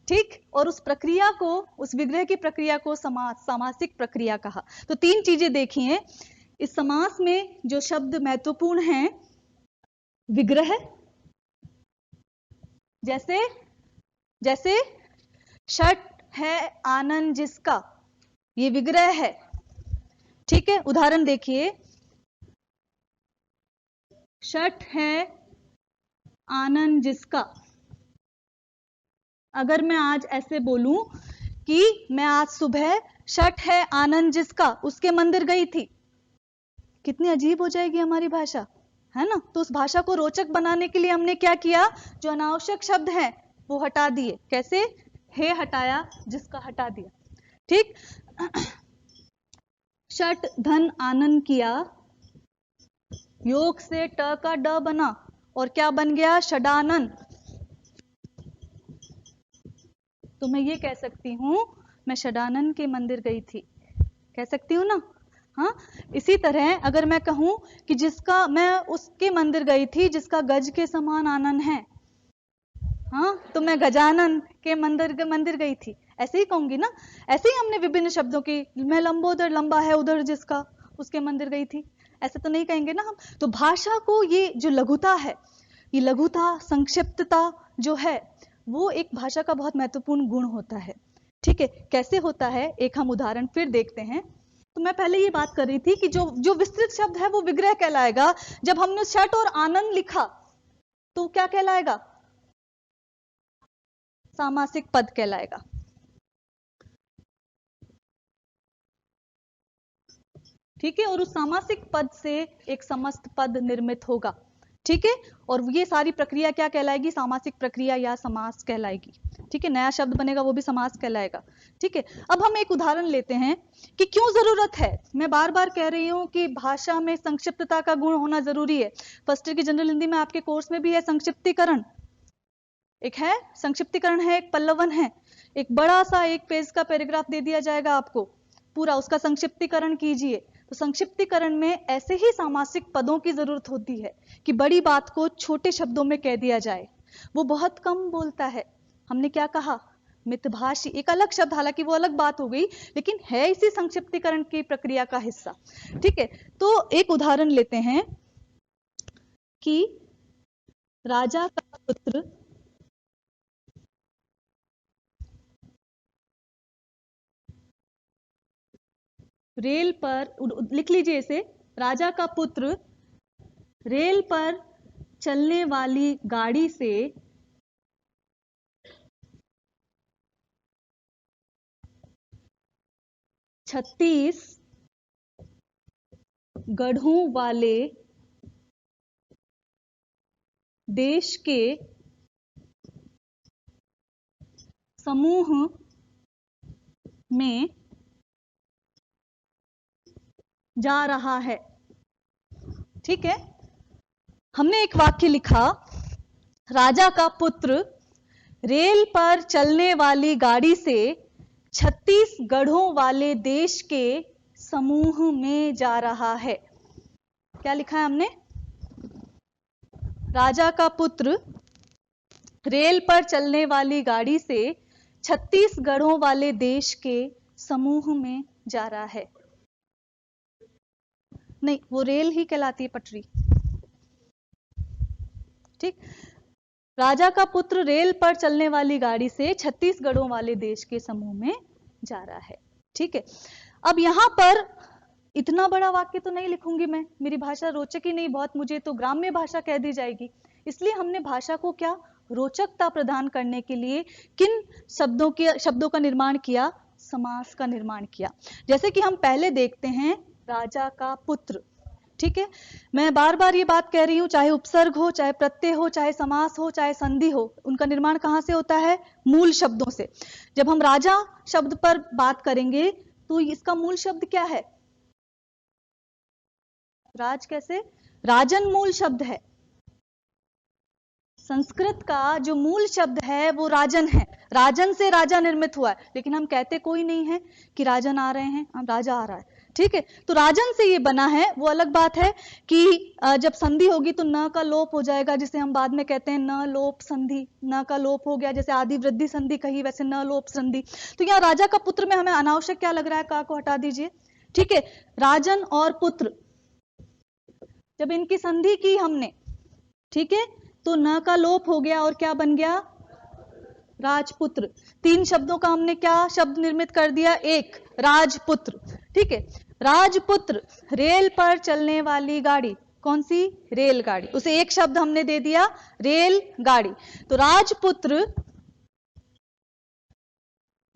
ठीक, और उस प्रक्रिया को, उस विग्रह की प्रक्रिया को सामासिक प्रक्रिया कहा। तो तीन चीजें देखी हैं इस समास में। जो शब्द महत्वपूर्ण हैं, विग्रह, जैसे जैसे षट है आनंद जिसका, ये विग्रह है। ठीक है, उदाहरण देखिए, षट है आनंद जिसका। अगर मैं आज ऐसे बोलूं कि मैं आज सुबह षट है आनंद जिसका उसके मंदिर गई थी, कितनी अजीब हो जाएगी हमारी भाषा, है ना? तो उस भाषा को रोचक बनाने के लिए हमने क्या किया? जो अनावश्यक शब्द हैं वो हटा दिए। कैसे? हे हटाया, जिसका हटा दिया। ठीक, षट धन आनंद किया, योग से ट का ड बना और क्या बन गया? षडानन। तो मैं ये कह सकती हूं, मैं षडानन के मंदिर गई थी, कह सकती हूं ना? हाँ, इसी तरह अगर मैं कहूं कि जिसका, मैं उसके मंदिर गई थी जिसका गज के समान आनन है, हाँ, तो मैं गजानन के मंदिर गई थी, ऐसे ही कहूंगी ना। ऐसे ही हमने विभिन्न शब्दों की, मैं लंबोदर, लंबा है उधर जिसका, उसके मंदिर गई थी, ऐसे तो नहीं कहेंगे ना हम। तो भाषा को ये जो लघुता है, ये लघुता, संक्षिप्तता जो है, वो एक भाषा का बहुत महत्वपूर्ण गुण होता है। ठीक है, कैसे होता है एक हम उदाहरण फिर देखते हैं। तो मैं पहले ये बात कर रही थी कि जो जो विस्तृत शब्द है वो विग्रह कहलाएगा। जब हमने छठ और आनंद लिखा तो क्या कहलाएगा? सामासिक पद कहलाएगा। ठीक है, और उस सामासिक पद से एक समस्त पद निर्मित होगा। ठीक है, और ये सारी प्रक्रिया क्या कहलाएगी? सामासिक प्रक्रिया या समास कहलाएगी। ठीक है, नया शब्द बनेगा वो भी समास कहलाएगा। ठीक है, अब हम एक उदाहरण लेते हैं कि क्यों जरूरत है। मैं बार बार कह रही हूं कि भाषा में संक्षिप्तता का गुण होना जरूरी है। फर्स्ट ईयर की जनरल हिंदी में आपके कोर्स में भी है संक्षिप्तीकरण। एक है संक्षिप्तीकरण है, एक पल्लवन है। एक बड़ा सा एक पेज का पैराग्राफ दे दिया जाएगा आपको, पूरा उसका संक्षिप्तीकरण कीजिए। तो संक्षिप्तीकरण में ऐसे ही सामासिक पदों की जरूरत होती है कि बड़ी बात को छोटे शब्दों में कह दिया जाए। वो बहुत कम बोलता है। हमने क्या कहा? मितभाषी, एक अलग शब्द, हालांकि वो अलग बात हो गई, लेकिन है इसी संक्षिप्तीकरण की प्रक्रिया का हिस्सा। ठीक है, तो एक उदाहरण लेते हैं कि राजा का पुत्र रेल पर, लिख लीजिए इसे, राजा का पुत्र रेल पर चलने वाली गाड़ी से 36 गढ़ों वाले देश के समूह में जा रहा है। ठीक है, हमने एक वाक्य लिखा, राजा का पुत्र रेल पर चलने वाली गाड़ी से 36 गढ़ों वाले देश के समूह में जा रहा है। क्या लिखा है हमने? राजा का पुत्र रेल पर चलने वाली गाड़ी से 36 गढ़ों वाले देश के समूह में जा रहा है। नहीं, वो रेल ही कहलाती है, पटरी। ठीक, राजा का पुत्र रेल पर चलने वाली गाड़ी से 36 गढ़ों वाले देश के समूह में जा रहा है। ठीक है, अब यहां पर इतना बड़ा वाक्य तो नहीं लिखूंगी मैं, मेरी भाषा रोचक ही नहीं बहुत, मुझे तो ग्राम्य भाषा कह दी जाएगी। इसलिए हमने भाषा को क्या रोचकता प्रदान करने के लिए किन शब्दों का निर्माण किया? समास का निर्माण किया। जैसे कि हम पहले देखते हैं, राजा का पुत्र। ठीक है, मैं बार बार ये बात कह रही हूं, चाहे उपसर्ग हो, चाहे प्रत्यय हो, चाहे समास हो, चाहे संधि हो, उनका निर्माण कहां से होता है? मूल शब्दों से। जब हम राजा शब्द पर बात करेंगे तो इसका मूल शब्द क्या है? राज। कैसे? राजन मूल शब्द है। संस्कृत का जो मूल शब्द है वो राजन है। राजन से राजा निर्मित हुआ है, लेकिन हम कहते कोई नहीं है कि राजन आ रहे हैं, हम राजा आ रहा है। ठीक है, तो राजन से ये बना है। वो अलग बात है कि जब संधि होगी तो न का लोप हो जाएगा, जिसे हम बाद में कहते हैं न लोप संधि। न का लोप हो गया, जैसे आदि वृद्धि संधि कही, वैसे न लोप संधि। तो यहाँ राजा का पुत्र में हमें अनावश्यक क्या लग रहा है? का को हटा दीजिए। ठीक है, राजन और पुत्र, जब इनकी संधि की हमने, ठीक है, तो न का लोप हो गया और क्या बन गया? राजपुत्र। तीन शब्दों का हमने क्या शब्द निर्मित कर दिया? एक, राजपुत्र। ठीक है, राजपुत्र रेल पर चलने वाली गाड़ी, कौन सी? रेलगाड़ी। उसे एक शब्द हमने दे दिया, रेलगाड़ी। तो राजपुत्र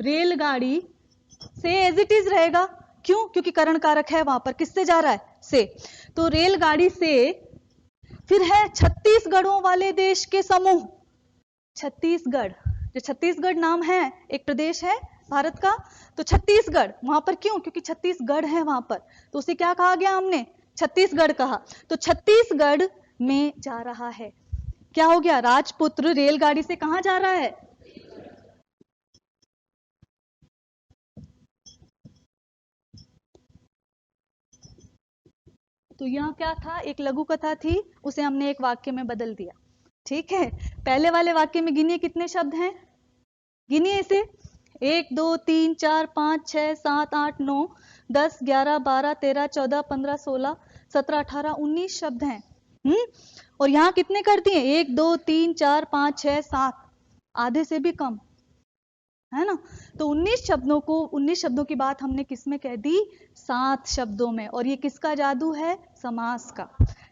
रेलगाड़ी से एज इट इज रहेगा। क्यों? क्योंकि करण कारक है वहां पर, किससे जा रहा है? से। तो रेलगाड़ी से, फिर है 36 गढ़ों वाले देश के समूह। छत्तीसगढ़, जो छत्तीसगढ़ नाम है, एक प्रदेश है भारत का, तो छत्तीसगढ़ वहां पर क्यों? क्योंकि छत्तीसगढ़ है वहां पर, तो उसे क्या कहा गया? हमने छत्तीसगढ़ कहा। तो छत्तीसगढ़ में जा रहा है। क्या हो गया? राजपुत्र रेलगाड़ी से कहां जा रहा है? तो यह क्या था? एक लघु कथा थी, उसे हमने एक वाक्य में बदल दिया। ठीक है, पहले वाले वाक्य में गिनिए कितने शब्द हैं, गिनिए इसे। 1 2 3 4 5 6 7 8 9 10 11 12 13 14 15 16 17 18 19 शब्द हैं। और यहां कितने कर दिए? 1 2 3 4 5 6 7। आधे से भी कम, है ना। तो 19 शब्दों की बात हमने किस में कह दी? 7 शब्दों में। और ये किसका जादू है? समास का।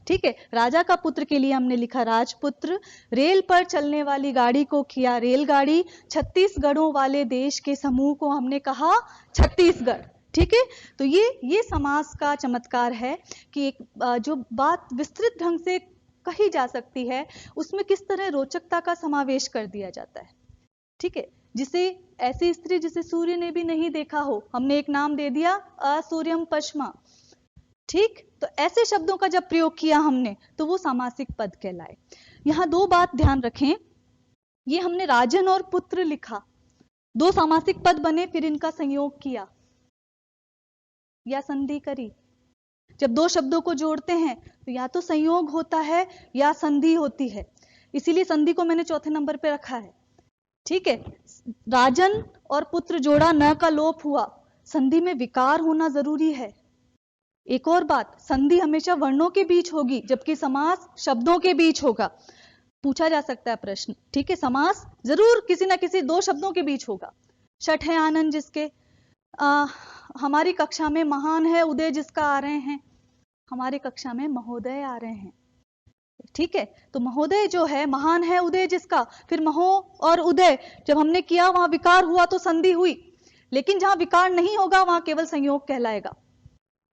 ठीक है। राजा का पुत्र के लिए हमने लिखा राजपुत्र, रेल पर चलने वाली गाड़ी को किया रेलगाड़ी, 36 गढ़ों वाले देश के समूह को हमने कहा छत्तीसगढ़। ठीक है। तो ये समास का चमत्कार है कि एक जो बात विस्तृत ढंग से कही जा सकती है उसमें किस तरह रोचकता का समावेश कर दिया जाता है। ठीक है। जिसे ऐसी स्त्री जिसे सूर्य ने भी नहीं देखा हो, हमने एक नाम दे दिया असूर्यम पश्मा। ठीक। तो ऐसे शब्दों का जब प्रयोग किया हमने तो वो सामासिक पद कहलाए। यहां 2 बात ध्यान रखें, ये हमने राजन और पुत्र लिखा, 2 सामासिक पद बने, फिर इनका संयोग किया या संधि करी। जब 2 शब्दों को जोड़ते हैं तो या तो संयोग होता है या संधि होती है, इसीलिए संधि को मैंने चौथे नंबर पे रखा है। ठीक है। राजन और पुत्र जोड़ा, न का लोप हुआ, संधि में विकार होना जरूरी है। एक और बात, संधि हमेशा वर्णों के बीच होगी जबकि समास शब्दों के बीच होगा। पूछा जा सकता है प्रश्न। ठीक है। समास जरूर किसी ना किसी 2 शब्दों के बीच होगा। छठ है आनंद जिसके, हमारी कक्षा में महान है उदय जिसका आ रहे हैं, हमारी कक्षा में महोदय आ रहे हैं। ठीक है। तो महोदय जो है, महान है उदय जिसका, फिर महो और उदय जब हमने किया वहां विकार हुआ तो संधि हुई, लेकिन जहां विकार नहीं होगा वहां केवल संयोग कहलाएगा।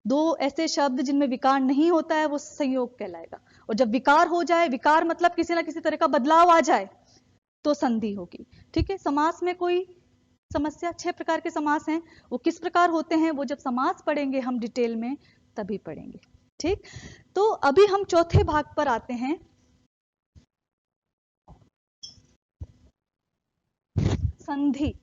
2 ऐसे शब्द जिनमें विकार नहीं होता है वो संयोग कहलाएगा। और जब विकार हो जाए, विकार मतलब किसी ना किसी तरह का बदलाव आ जाए, तो संधि होगी। ठीक है। समास में कोई समस्या? 6 प्रकार के समास हैं, वो किस प्रकार होते हैं वो जब समास पढ़ेंगे हम डिटेल में तभी पढ़ेंगे। ठीक। तो अभी हम चौथे भाग पर आते हैं, संधि।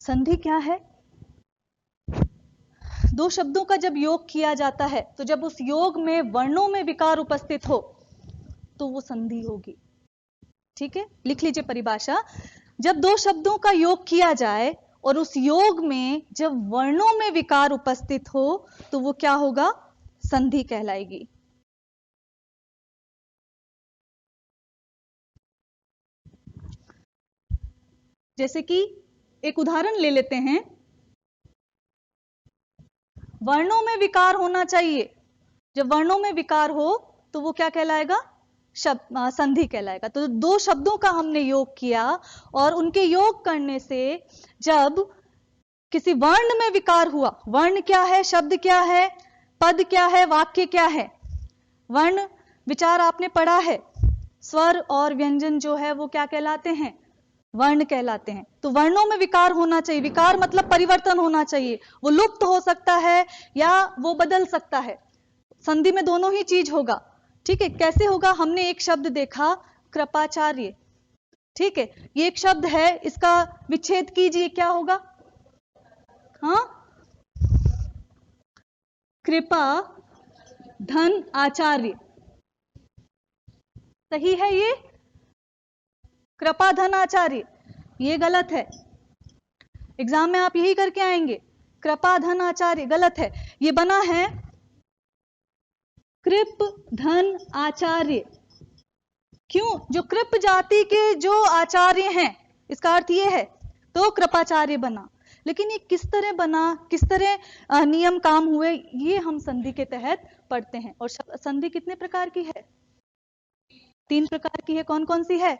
संधि क्या है? 2 शब्दों का जब योग किया जाता है तो जब उस योग में वर्णों में विकार उपस्थित हो तो वो संधि होगी। ठीक है। लिख लीजिए परिभाषा, जब 2 शब्दों का योग किया जाए और उस योग में जब वर्णों में विकार उपस्थित हो तो वो क्या होगा? संधि कहलाएगी। जैसे कि एक उदाहरण ले लेते हैं, वर्णों में विकार होना चाहिए, जब वर्णों में विकार हो तो वो क्या कहलाएगा? संधि कहलाएगा। तो 2 शब्दों का हमने योग किया और उनके योग करने से जब किसी वर्ण में विकार हुआ, वर्ण क्या है, शब्द क्या है, पद क्या है, वाक्य क्या है? वर्ण विचार आपने पढ़ा है, स्वर और व्यंजन जो है वो क्या कहलाते हैं? वर्ण कहलाते हैं। तो वर्णों में विकार होना चाहिए, विकार मतलब परिवर्तन होना चाहिए, वो लुप्त हो सकता है या वो बदल सकता है। संधि में दोनों ही चीज होगा। ठीक है। कैसे होगा? हमने एक शब्द देखा कृपाचार्य। ठीक है। ये एक शब्द है, इसका विच्छेद कीजिए, क्या होगा? हाँ, कृपा धन आचार्य। सही है ये? कृपा धन आचार्य, ये गलत है। एग्जाम में आप यही करके आएंगे, कृपा धन आचार्य, गलत है। ये बना है कृप धन आचार्य। क्यों? जो कृप जाति के जो आचार्य हैं, इसका अर्थ ये है, तो कृपाचार्य बना। लेकिन ये किस तरह बना, किस तरह नियम काम हुए, ये हम संधि के तहत पढ़ते हैं। और संधि कितने प्रकार की है? 3 प्रकार की है। कौन कौन सी है?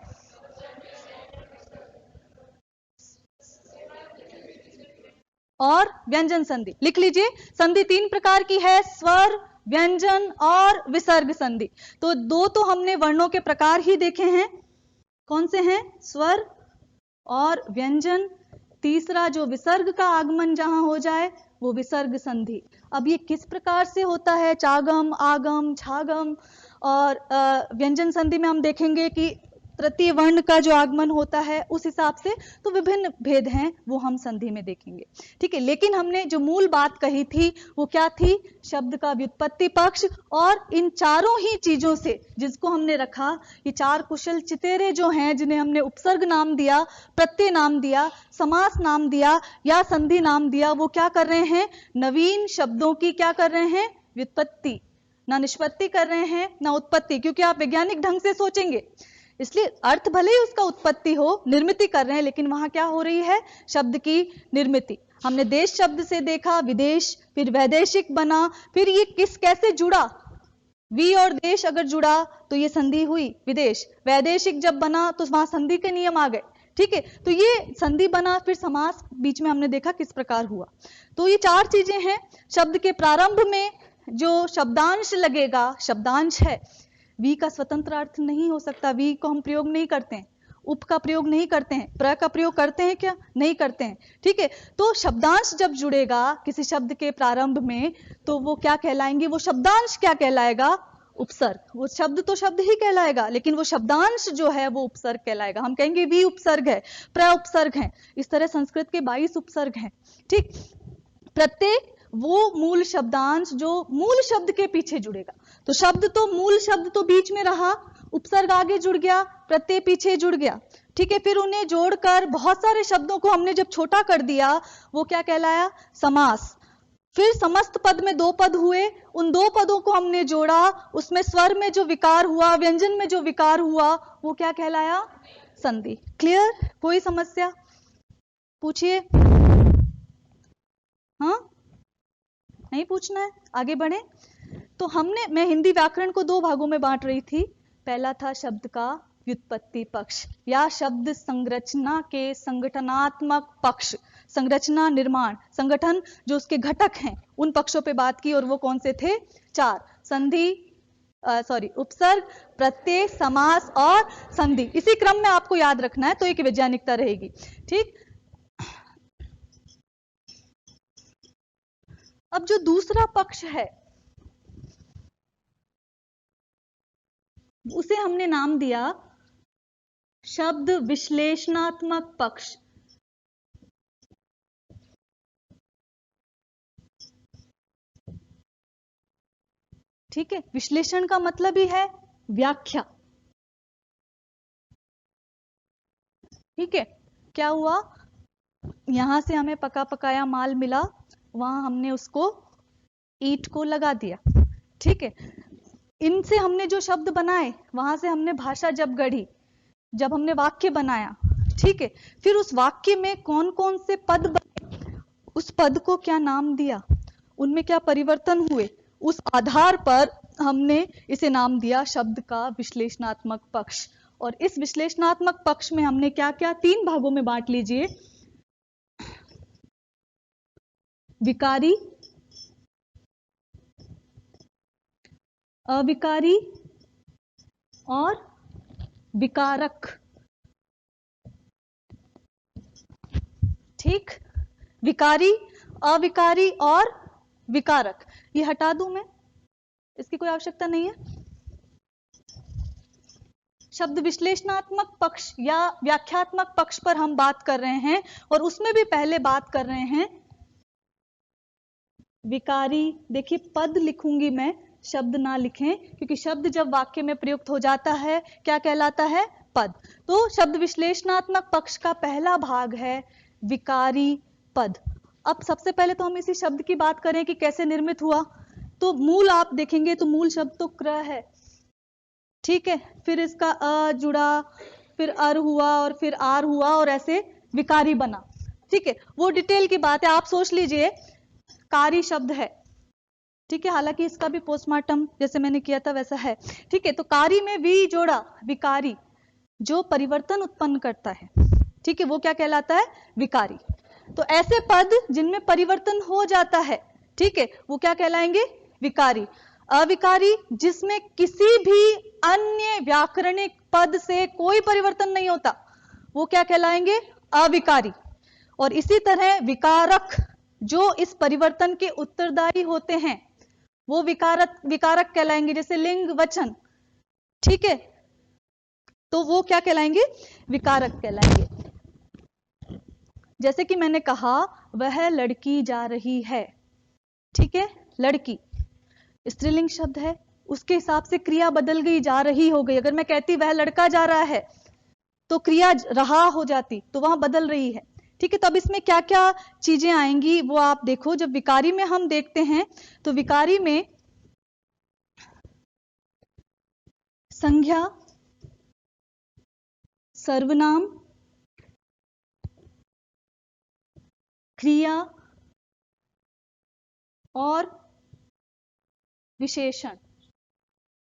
और व्यंजन संधि। लिख लीजिए, संधि 3 प्रकार की है, स्वर, व्यंजन और विसर्ग संधि। तो 2 तो हमने वर्णों के प्रकार ही देखे हैं, कौन से हैं? स्वर और व्यंजन। तीसरा जो विसर्ग का आगमन जहां हो जाए वो विसर्ग संधि। अब ये किस प्रकार से होता है? चागम, आगम, छागम। और व्यंजन संधि में हम देखेंगे कि तृतीय वर्ण का जो आगमन होता है उस हिसाब से, तो विभिन्न भेद हैं, वो हम संधि में देखेंगे। ठीक है। लेकिन हमने जो मूल बात कही थी वो क्या थी? शब्द का व्युत्पत्ति पक्ष। और इन चारों ही चीजों से जिसको हमने रखा, ये 4 कुशल चितेरे जो हैं, जिन्हें हमने उपसर्ग नाम दिया, प्रत्यय नाम दिया, समास नाम दिया या संधि नाम दिया, वो क्या कर रहे हैं? नवीन शब्दों की क्या कर रहे हैं? व्युत्पत्ति, ना निष्पत्ति कर रहे हैं ना उत्पत्ति, क्योंकि आप वैज्ञानिक ढंग से सोचेंगे, इसलिए अर्थ भले ही उसका उत्पत्ति हो, निर्मिति कर रहे हैं, लेकिन वहां क्या हो रही है, शब्द की निर्मिति। हमने देश शब्द से देखा विदेश, फिर वैदेशिक बना, फिर ये कैसे जुड़ा, वी और देश अगर जुड़ा तो ये संधि हुई विदेश, वैदेशिक जब बना तो वहां संधि के नियम आ गए, ठीक है। तो ये संधि बना, फिर समास बीच में हमने देखा किस प्रकार हुआ। तो ये 4 चीजें हैं। शब्द के प्रारंभ में जो शब्दांश लगेगा, शब्दांश है, वी का स्वतंत्र अर्थ नहीं हो सकता, वी को हम प्रयोग नहीं करते हैं, उप का प्रयोग नहीं करते हैं, प्र का प्रयोग करते हैं क्या, नहीं करते हैं, ठीक है। तो शब्दांश जब जुड़ेगा किसी शब्द के प्रारंभ में तो वो क्या कहलाएंगे, वो शब्दांश क्या कहलाएगा, उपसर्ग। वो शब्द तो शब्द ही कहलाएगा, लेकिन वो शब्दांश जो है वो उपसर्ग कहलाएगा। हम कहेंगे वी उपसर्ग है, प्र उपसर्ग है, इस तरह संस्कृत के 22 उपसर्ग हैं, ठीक। प्रत्येक वो मूल शब्दांश जो मूल शब्द के पीछे जुड़ेगा, तो शब्द तो मूल शब्द तो बीच में रहा, उपसर्ग आगे जुड़ गया, प्रत्यय पीछे जुड़ गया, ठीक है। फिर उन्हें जोड़कर बहुत सारे शब्दों को हमने जब छोटा कर दिया, वो क्या कहलाया, समास। फिर समस्त पद में 2 पद हुए, उन 2 पदों को हमने जोड़ा, उसमें स्वर में जो विकार हुआ, व्यंजन में जो विकार हुआ, वो क्या कहलाया, संधि। क्लियर, कोई समस्या पूछिए। हाँ, नहीं पूछना है, आगे बढ़े। तो मैं हिंदी व्याकरण को 2 भागों में बांट रही थी। पहला था शब्द का व्युत्पत्ति पक्ष या शब्द संरचना के संगठनात्मक पक्ष, संरचना, निर्माण, संगठन जो उसके घटक हैं, उन पक्षों पे बात की, और वो कौन से थे, 4, संधि, उपसर्ग, प्रत्यय, समास और संधि। इसी क्रम में आपको याद रखना है, तो एक वैज्ञानिकता रहेगी, ठीक। अब जो दूसरा पक्ष है उसे हमने नाम दिया शब्द विश्लेषणात्मक पक्ष। ठीक है, विश्लेषण का मतलब ही है व्याख्या, ठीक है। क्या हुआ, यहां से हमें पका पकाया माल मिला, वहां हमने उसको ईंट को लगा दिया, ठीक है। इनसे हमने जो शब्द बनाए, वहां से हमने भाषा जब गढ़ी, जब हमने वाक्य बनाया, ठीक है। फिर उस वाक्य में कौन कौन से पद बने, उस पद को क्या नाम दिया, उनमें क्या परिवर्तन हुए, उस आधार पर हमने इसे नाम दिया शब्द का विश्लेषणात्मक पक्ष। और इस विश्लेषणात्मक पक्ष में हमने क्या क्या 3 भागों में बांट लीजिए, विकारी, अविकारी और विकारक, ठीक। विकारी, अविकारी और विकारक, ये हटा दूं मैं, इसकी कोई आवश्यकता नहीं है। शब्द विश्लेषणात्मक पक्ष या व्याख्यात्मक पक्ष पर हम बात कर रहे हैं, और उसमें भी पहले बात कर रहे हैं विकारी। देखिए, पद लिखूंगी मैं, शब्द ना लिखें, क्योंकि शब्द जब वाक्य में प्रयुक्त हो जाता है क्या कहलाता है, पद। तो शब्द विश्लेषणात्मक पक्ष का पहला भाग है विकारी पद। अब सबसे पहले तो हम इसी शब्द की बात करें कि कैसे निर्मित हुआ। तो मूल आप देखेंगे तो मूल शब्द तो क्र है, ठीक है। फिर इसका अ जुड़ा, फिर अर हुआ, और फिर आर हुआ, और ऐसे विकारी बना, ठीक है। वो डिटेल की बात है, आप सोच लीजिए कारी शब्द है, ठीक है। हालांकि इसका भी पोस्टमार्टम जैसे मैंने किया था वैसा है, ठीक है। तो कारी में वी जोड़ा, विकारी, जो परिवर्तन उत्पन्न करता है, ठीक है, वो क्या कहलाता है, विकारी। तो ऐसे पद जिनमें परिवर्तन हो जाता है, ठीक है, वो क्या कहलाएंगे, विकारी। अविकारी, जिसमें किसी भी अन्य व्याकरणिक पद से कोई परिवर्तन नहीं होता, वो क्या कहलाएंगे, अविकारी। और इसी तरह विकारक, जो इस परिवर्तन के उत्तरदायी होते हैं, वो विकारक कहलाएंगे, जैसे लिंग वचन, ठीक है। तो वो क्या कहलाएंगे, विकारक कहलाएंगे। जैसे कि मैंने कहा, वह लड़की जा रही है, ठीक है, लड़की स्त्रीलिंग शब्द है, उसके हिसाब से क्रिया बदल गई, जा रही हो गई। अगर मैं कहती वह लड़का जा रहा है, तो क्रिया रहा हो जाती, तो वहां बदल रही है, ठीक है। तो अब इसमें क्या क्या चीजें आएंगी वो आप देखो। जब विकारी में हम देखते हैं, तो विकारी में संज्ञा, सर्वनाम, क्रिया और विशेषण।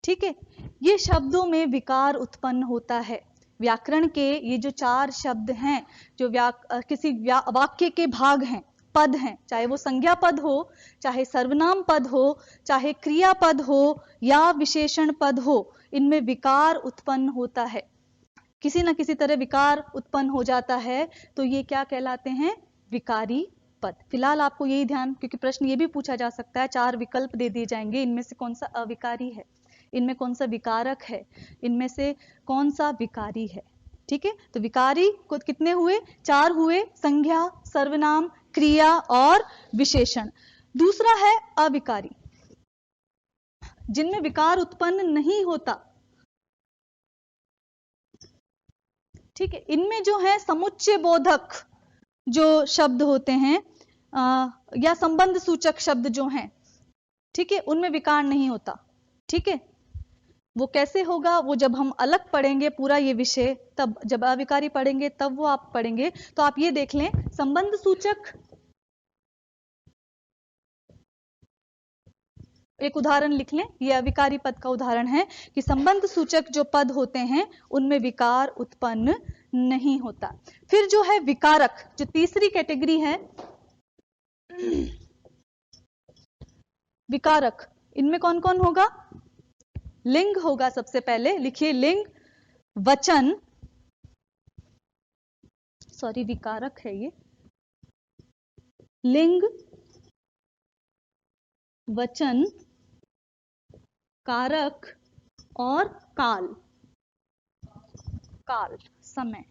ठीक है, ये शब्दों में विकार उत्पन्न होता है। व्याकरण के ये जो 4 शब्द हैं, जो किसी वाक्य के भाग हैं, पद हैं, चाहे वो संज्ञा पद हो, चाहे सर्वनाम पद हो, चाहे क्रिया पद हो या विशेषण पद हो, इनमें विकार उत्पन्न होता है। किसी न किसी तरह विकार उत्पन्न हो जाता है, तो ये क्या कहलाते हैं? विकारी पद। फिलहाल आपको यही ध्यान, क्योंकि प्रश्न ये भी पूछा जा सकता है, 4 विकल्प दे दिए जाएंगे, इनमें से कौन सा अविकारी है, इनमें कौन सा विकारक है, इनमें से कौन सा विकारी है। ठीक है, तो विकारी को कितने हुए? 4 हुए, संज्ञा, सर्वनाम, क्रिया और विशेषण। दूसरा है अविकारी, जिनमें विकार उत्पन्न नहीं होता। ठीक है, इनमें जो है समुच्चय बोधक जो शब्द होते हैं या संबंध सूचक शब्द जो हैं, ठीक है, उनमें विकार नहीं होता। ठीक है, वो कैसे होगा? वो जब हम अलग पढ़ेंगे पूरा ये विषय, तब जब अविकारी पढ़ेंगे तब वो आप पढ़ेंगे। तो आप ये देख लें, संबंध सूचक, एक उदाहरण लिख लें, ये अविकारी पद का उदाहरण है कि संबंध सूचक जो पद होते हैं उनमें विकार उत्पन्न नहीं होता। फिर जो है विकारक, जो तीसरी कैटेगरी है, विकारक, इनमें कौन कौन होगा? लिंग होगा सबसे पहले, लिखिए लिंग, वचन, सॉरी विकारक है ये, लिंग, वचन, कारक और काल। काल, समय,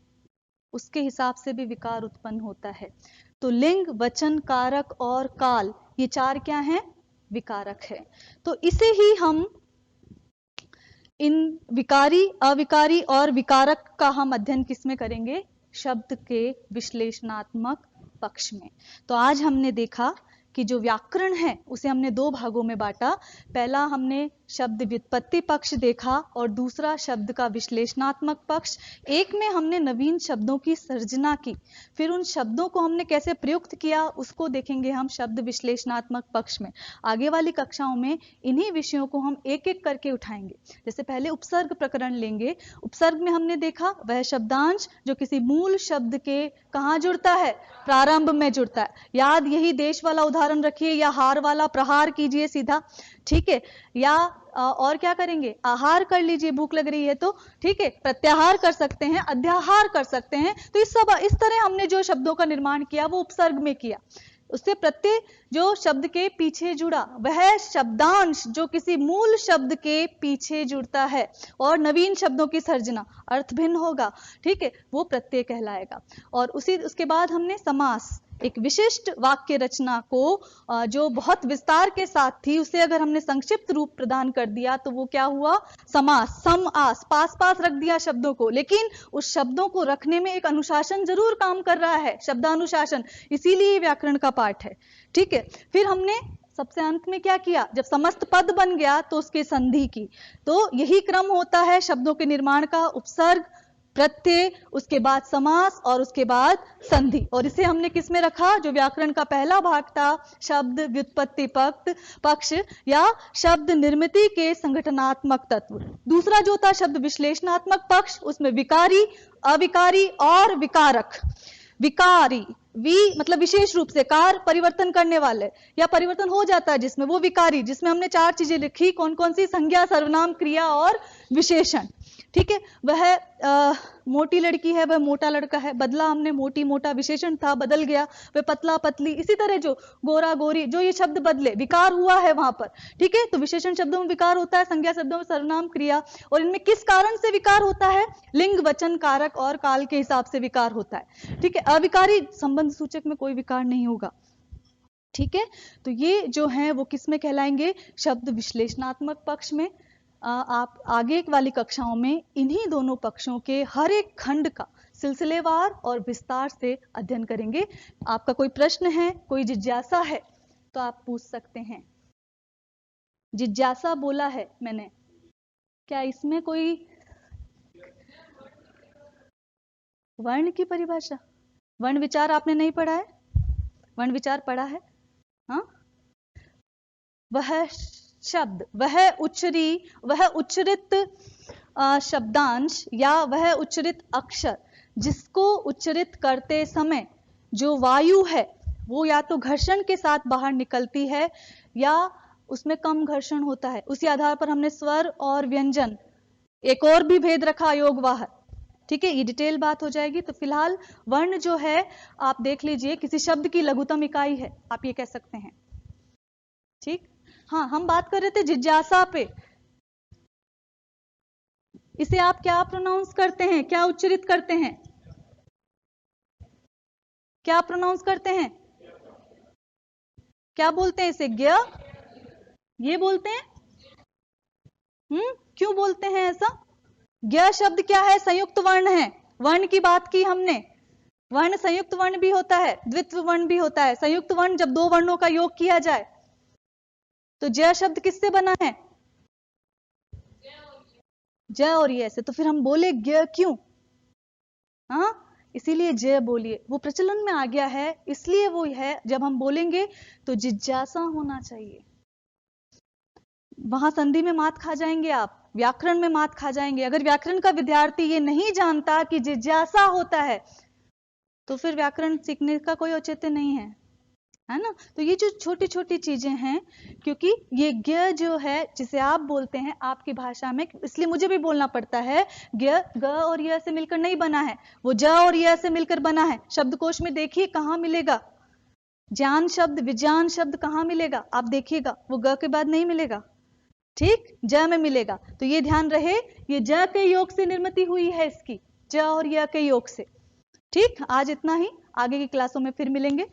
उसके हिसाब से भी विकार उत्पन्न होता है। तो लिंग, वचन, कारक और काल, ये 4 क्या हैं? विकारक है। तो इसे ही हम इन विकारी, अविकारी और विकारक का हम अध्ययन किसमें करेंगे? शब्द के विश्लेषणात्मक पक्ष में। तो आज हमने देखा कि जो व्याकरण है उसे हमने 2 भागों में बांटा। पहला हमने शब्द व्युत्पत्ति पक्ष देखा और दूसरा शब्द का विश्लेषणात्मक पक्ष। एक में हमने नवीन शब्दों की सर्जना की, फिर उन शब्दों को हमने कैसे प्रयुक्त किया उसको देखेंगे हम शब्द विश्लेषणात्मक पक्ष में। आगे वाली कक्षाओं में इन्हीं विषयों को हम एक एक करके उठाएंगे। जैसे पहले उपसर्ग प्रकरण लेंगे। उपसर्ग में हमने देखा वह शब्दांश जो किसी मूल शब्द के कहाँ जुड़ता है? प्रारंभ में जुड़ता है। याद, यही देश वाला उदाहरण रखिए, या हार वाला, प्रहार कीजिए सीधा। ठीक है, या और क्या करेंगे? आहार कर लीजिए, भूख लग रही है तो। ठीक है, प्रत्याहार कर सकते हैं, अध्याहार कर सकते हैं। तो इस तरह हमने जो शब्दों का निर्माण किया वो उपसर्ग में किया। उससे प्रत्यय जो शब्द के पीछे जुड़ा, वह शब्दांश जो किसी मूल शब्द के पीछे जुड़ता है, और नवीन शब्दों की सर्जना, अर्थ भिन्न होगा, ठीक है, वो प्रत्यय कहलाएगा। और उसके बाद हमने समास, एक विशिष्ट वाक्य रचना को जो बहुत विस्तार के साथ थी, उसे अगर हमने संक्षिप्त रूप प्रदान कर दिया तो वो क्या हुआ? समास। सम आस, पास पास रख दिया शब्दों को, लेकिन उस शब्दों को रखने में एक अनुशासन जरूर काम कर रहा है, शब्दानुशासन, इसीलिए व्याकरण का पाठ है। ठीक है, फिर हमने सबसे अंत में क्या किया? जब समस्त पद बन गया तो उसकी संधि की। तो यही क्रम होता है शब्दों के निर्माण का, उपसर्ग, प्रत्यय, उसके बाद समास और उसके बाद संधि। और इसे हमने किस में रखा? जो व्याकरण का पहला भाग था, शब्द व्युत्पत्ति पक्ष या शब्द निर्मिति के संगठनात्मक तत्व। दूसरा जो था शब्द विश्लेषणात्मक पक्ष, उसमें विकारी, अविकारी और विकारक। विकारी, वी मतलब विशेष रूप से, कार परिवर्तन करने वाले या परिवर्तन हो जाता है जिसमें, वो विकारी, जिसमें हमने 4 चीजें लिखी। कौन कौन सी? संज्ञा, सर्वनाम, क्रिया और विशेषण। ठीक है, वह मोटी लड़की है, वह मोटा लड़का है, बदला हमने, मोटी मोटा विशेषण था, बदल गया, वह पतला पतली। इसी तरह जो गोरा गोरी, जो ये शब्द बदले, विकार हुआ है वहां पर। ठीक है, तो विशेषण शब्दों में विकार होता है, संज्ञा शब्दों में सर्वनाम, क्रिया। और इनमें किस कारण से विकार होता है? लिंग, वचन, कारक और काल के हिसाब से विकार होता है। ठीक है, अविकारी संबंध सूचक में कोई विकार नहीं होगा। ठीक है, तो ये जो है वो किस में कहलाएंगे? शब्द विश्लेषणात्मक पक्ष में। आप आगे वाली कक्षाओं में इन्हीं दोनों पक्षों के हर एक खंड का सिलसिलेवार और विस्तार से अध्ययन करेंगे। आपका कोई प्रश्न है, कोई जिज्ञासा है तो आप पूछ सकते हैं। जिज्ञासा बोला है मैंने। क्या इसमें कोई वर्ण की परिभाषा? वर्ण विचार आपने नहीं पढ़ा है? वर्ण विचार पढ़ा है? हाँ, वह शब्द, वह उच्चरित शब्दांश या वह उच्चरित अक्षर जिसको उच्चरित करते समय जो वायु है वो या तो घर्षण के साथ बाहर निकलती है या उसमें कम घर्षण होता है। उसी आधार पर हमने स्वर और व्यंजन, एक और भी भेद रखा योगवाह। ठीक है, ये डिटेल बात हो जाएगी। तो फिलहाल वर्ण जो है आप देख लीजिए, किसी शब्द की लघुतम इकाई है, आप ये कह सकते हैं। ठीक, हाँ, हम बात कर रहे थे जिज्ञासा पे। इसे आप क्या प्रोनाउंस करते हैं, क्या उच्चरित करते हैं, क्या प्रोनाउंस करते हैं, क्या बोलते हैं इसे? ज्ञ, ये बोलते हैं। क्यों बोलते हैं ऐसा? ज्ञ शब्द क्या है? संयुक्त वर्ण है। वर्ण की बात की हमने, वर्ण संयुक्त वर्ण भी होता है, द्वित्व वर्ण भी होता है। संयुक्त वर्ण जब दो वर्णों का योग किया जाए तो जय शब्द किससे बना है? जय और ये से। तो फिर हम बोले ज्ञ क्यों? हाँ, इसीलिए जय बोलिए, वो प्रचलन में आ गया है, इसलिए वो है। जब हम बोलेंगे तो जिज्ञासा होना चाहिए। वहां संधि में मात खा जाएंगे आप, व्याकरण में मात खा जाएंगे। अगर व्याकरण का विद्यार्थी ये नहीं जानता कि जिज्ञासा होता है तो फिर व्याकरण सीखने का कोई औचित्य नहीं है ना। तो ये जो छोटी छोटी चीजें हैं, क्योंकि ये ज्ञ जो है जिसे आप बोलते हैं आपकी भाषा में, इसलिए मुझे भी बोलना पड़ता है। ज्ञ ग और य से मिलकर नहीं बना है, वो ज और य से मिलकर बना है। शब्दकोश में देखिए कहां मिलेगा ज्ञान शब्द, विज्ञान शब्द कहां मिलेगा, आप देखिएगा, वो ग के बाद नहीं मिलेगा। ठीक, ज में मिलेगा। तो ये ध्यान रहे, ये ज के योग से निर्मिति हुई है इसकी, ज और य के योग से। ठीक, आज इतना ही, आगे की क्लासों में फिर मिलेंगे।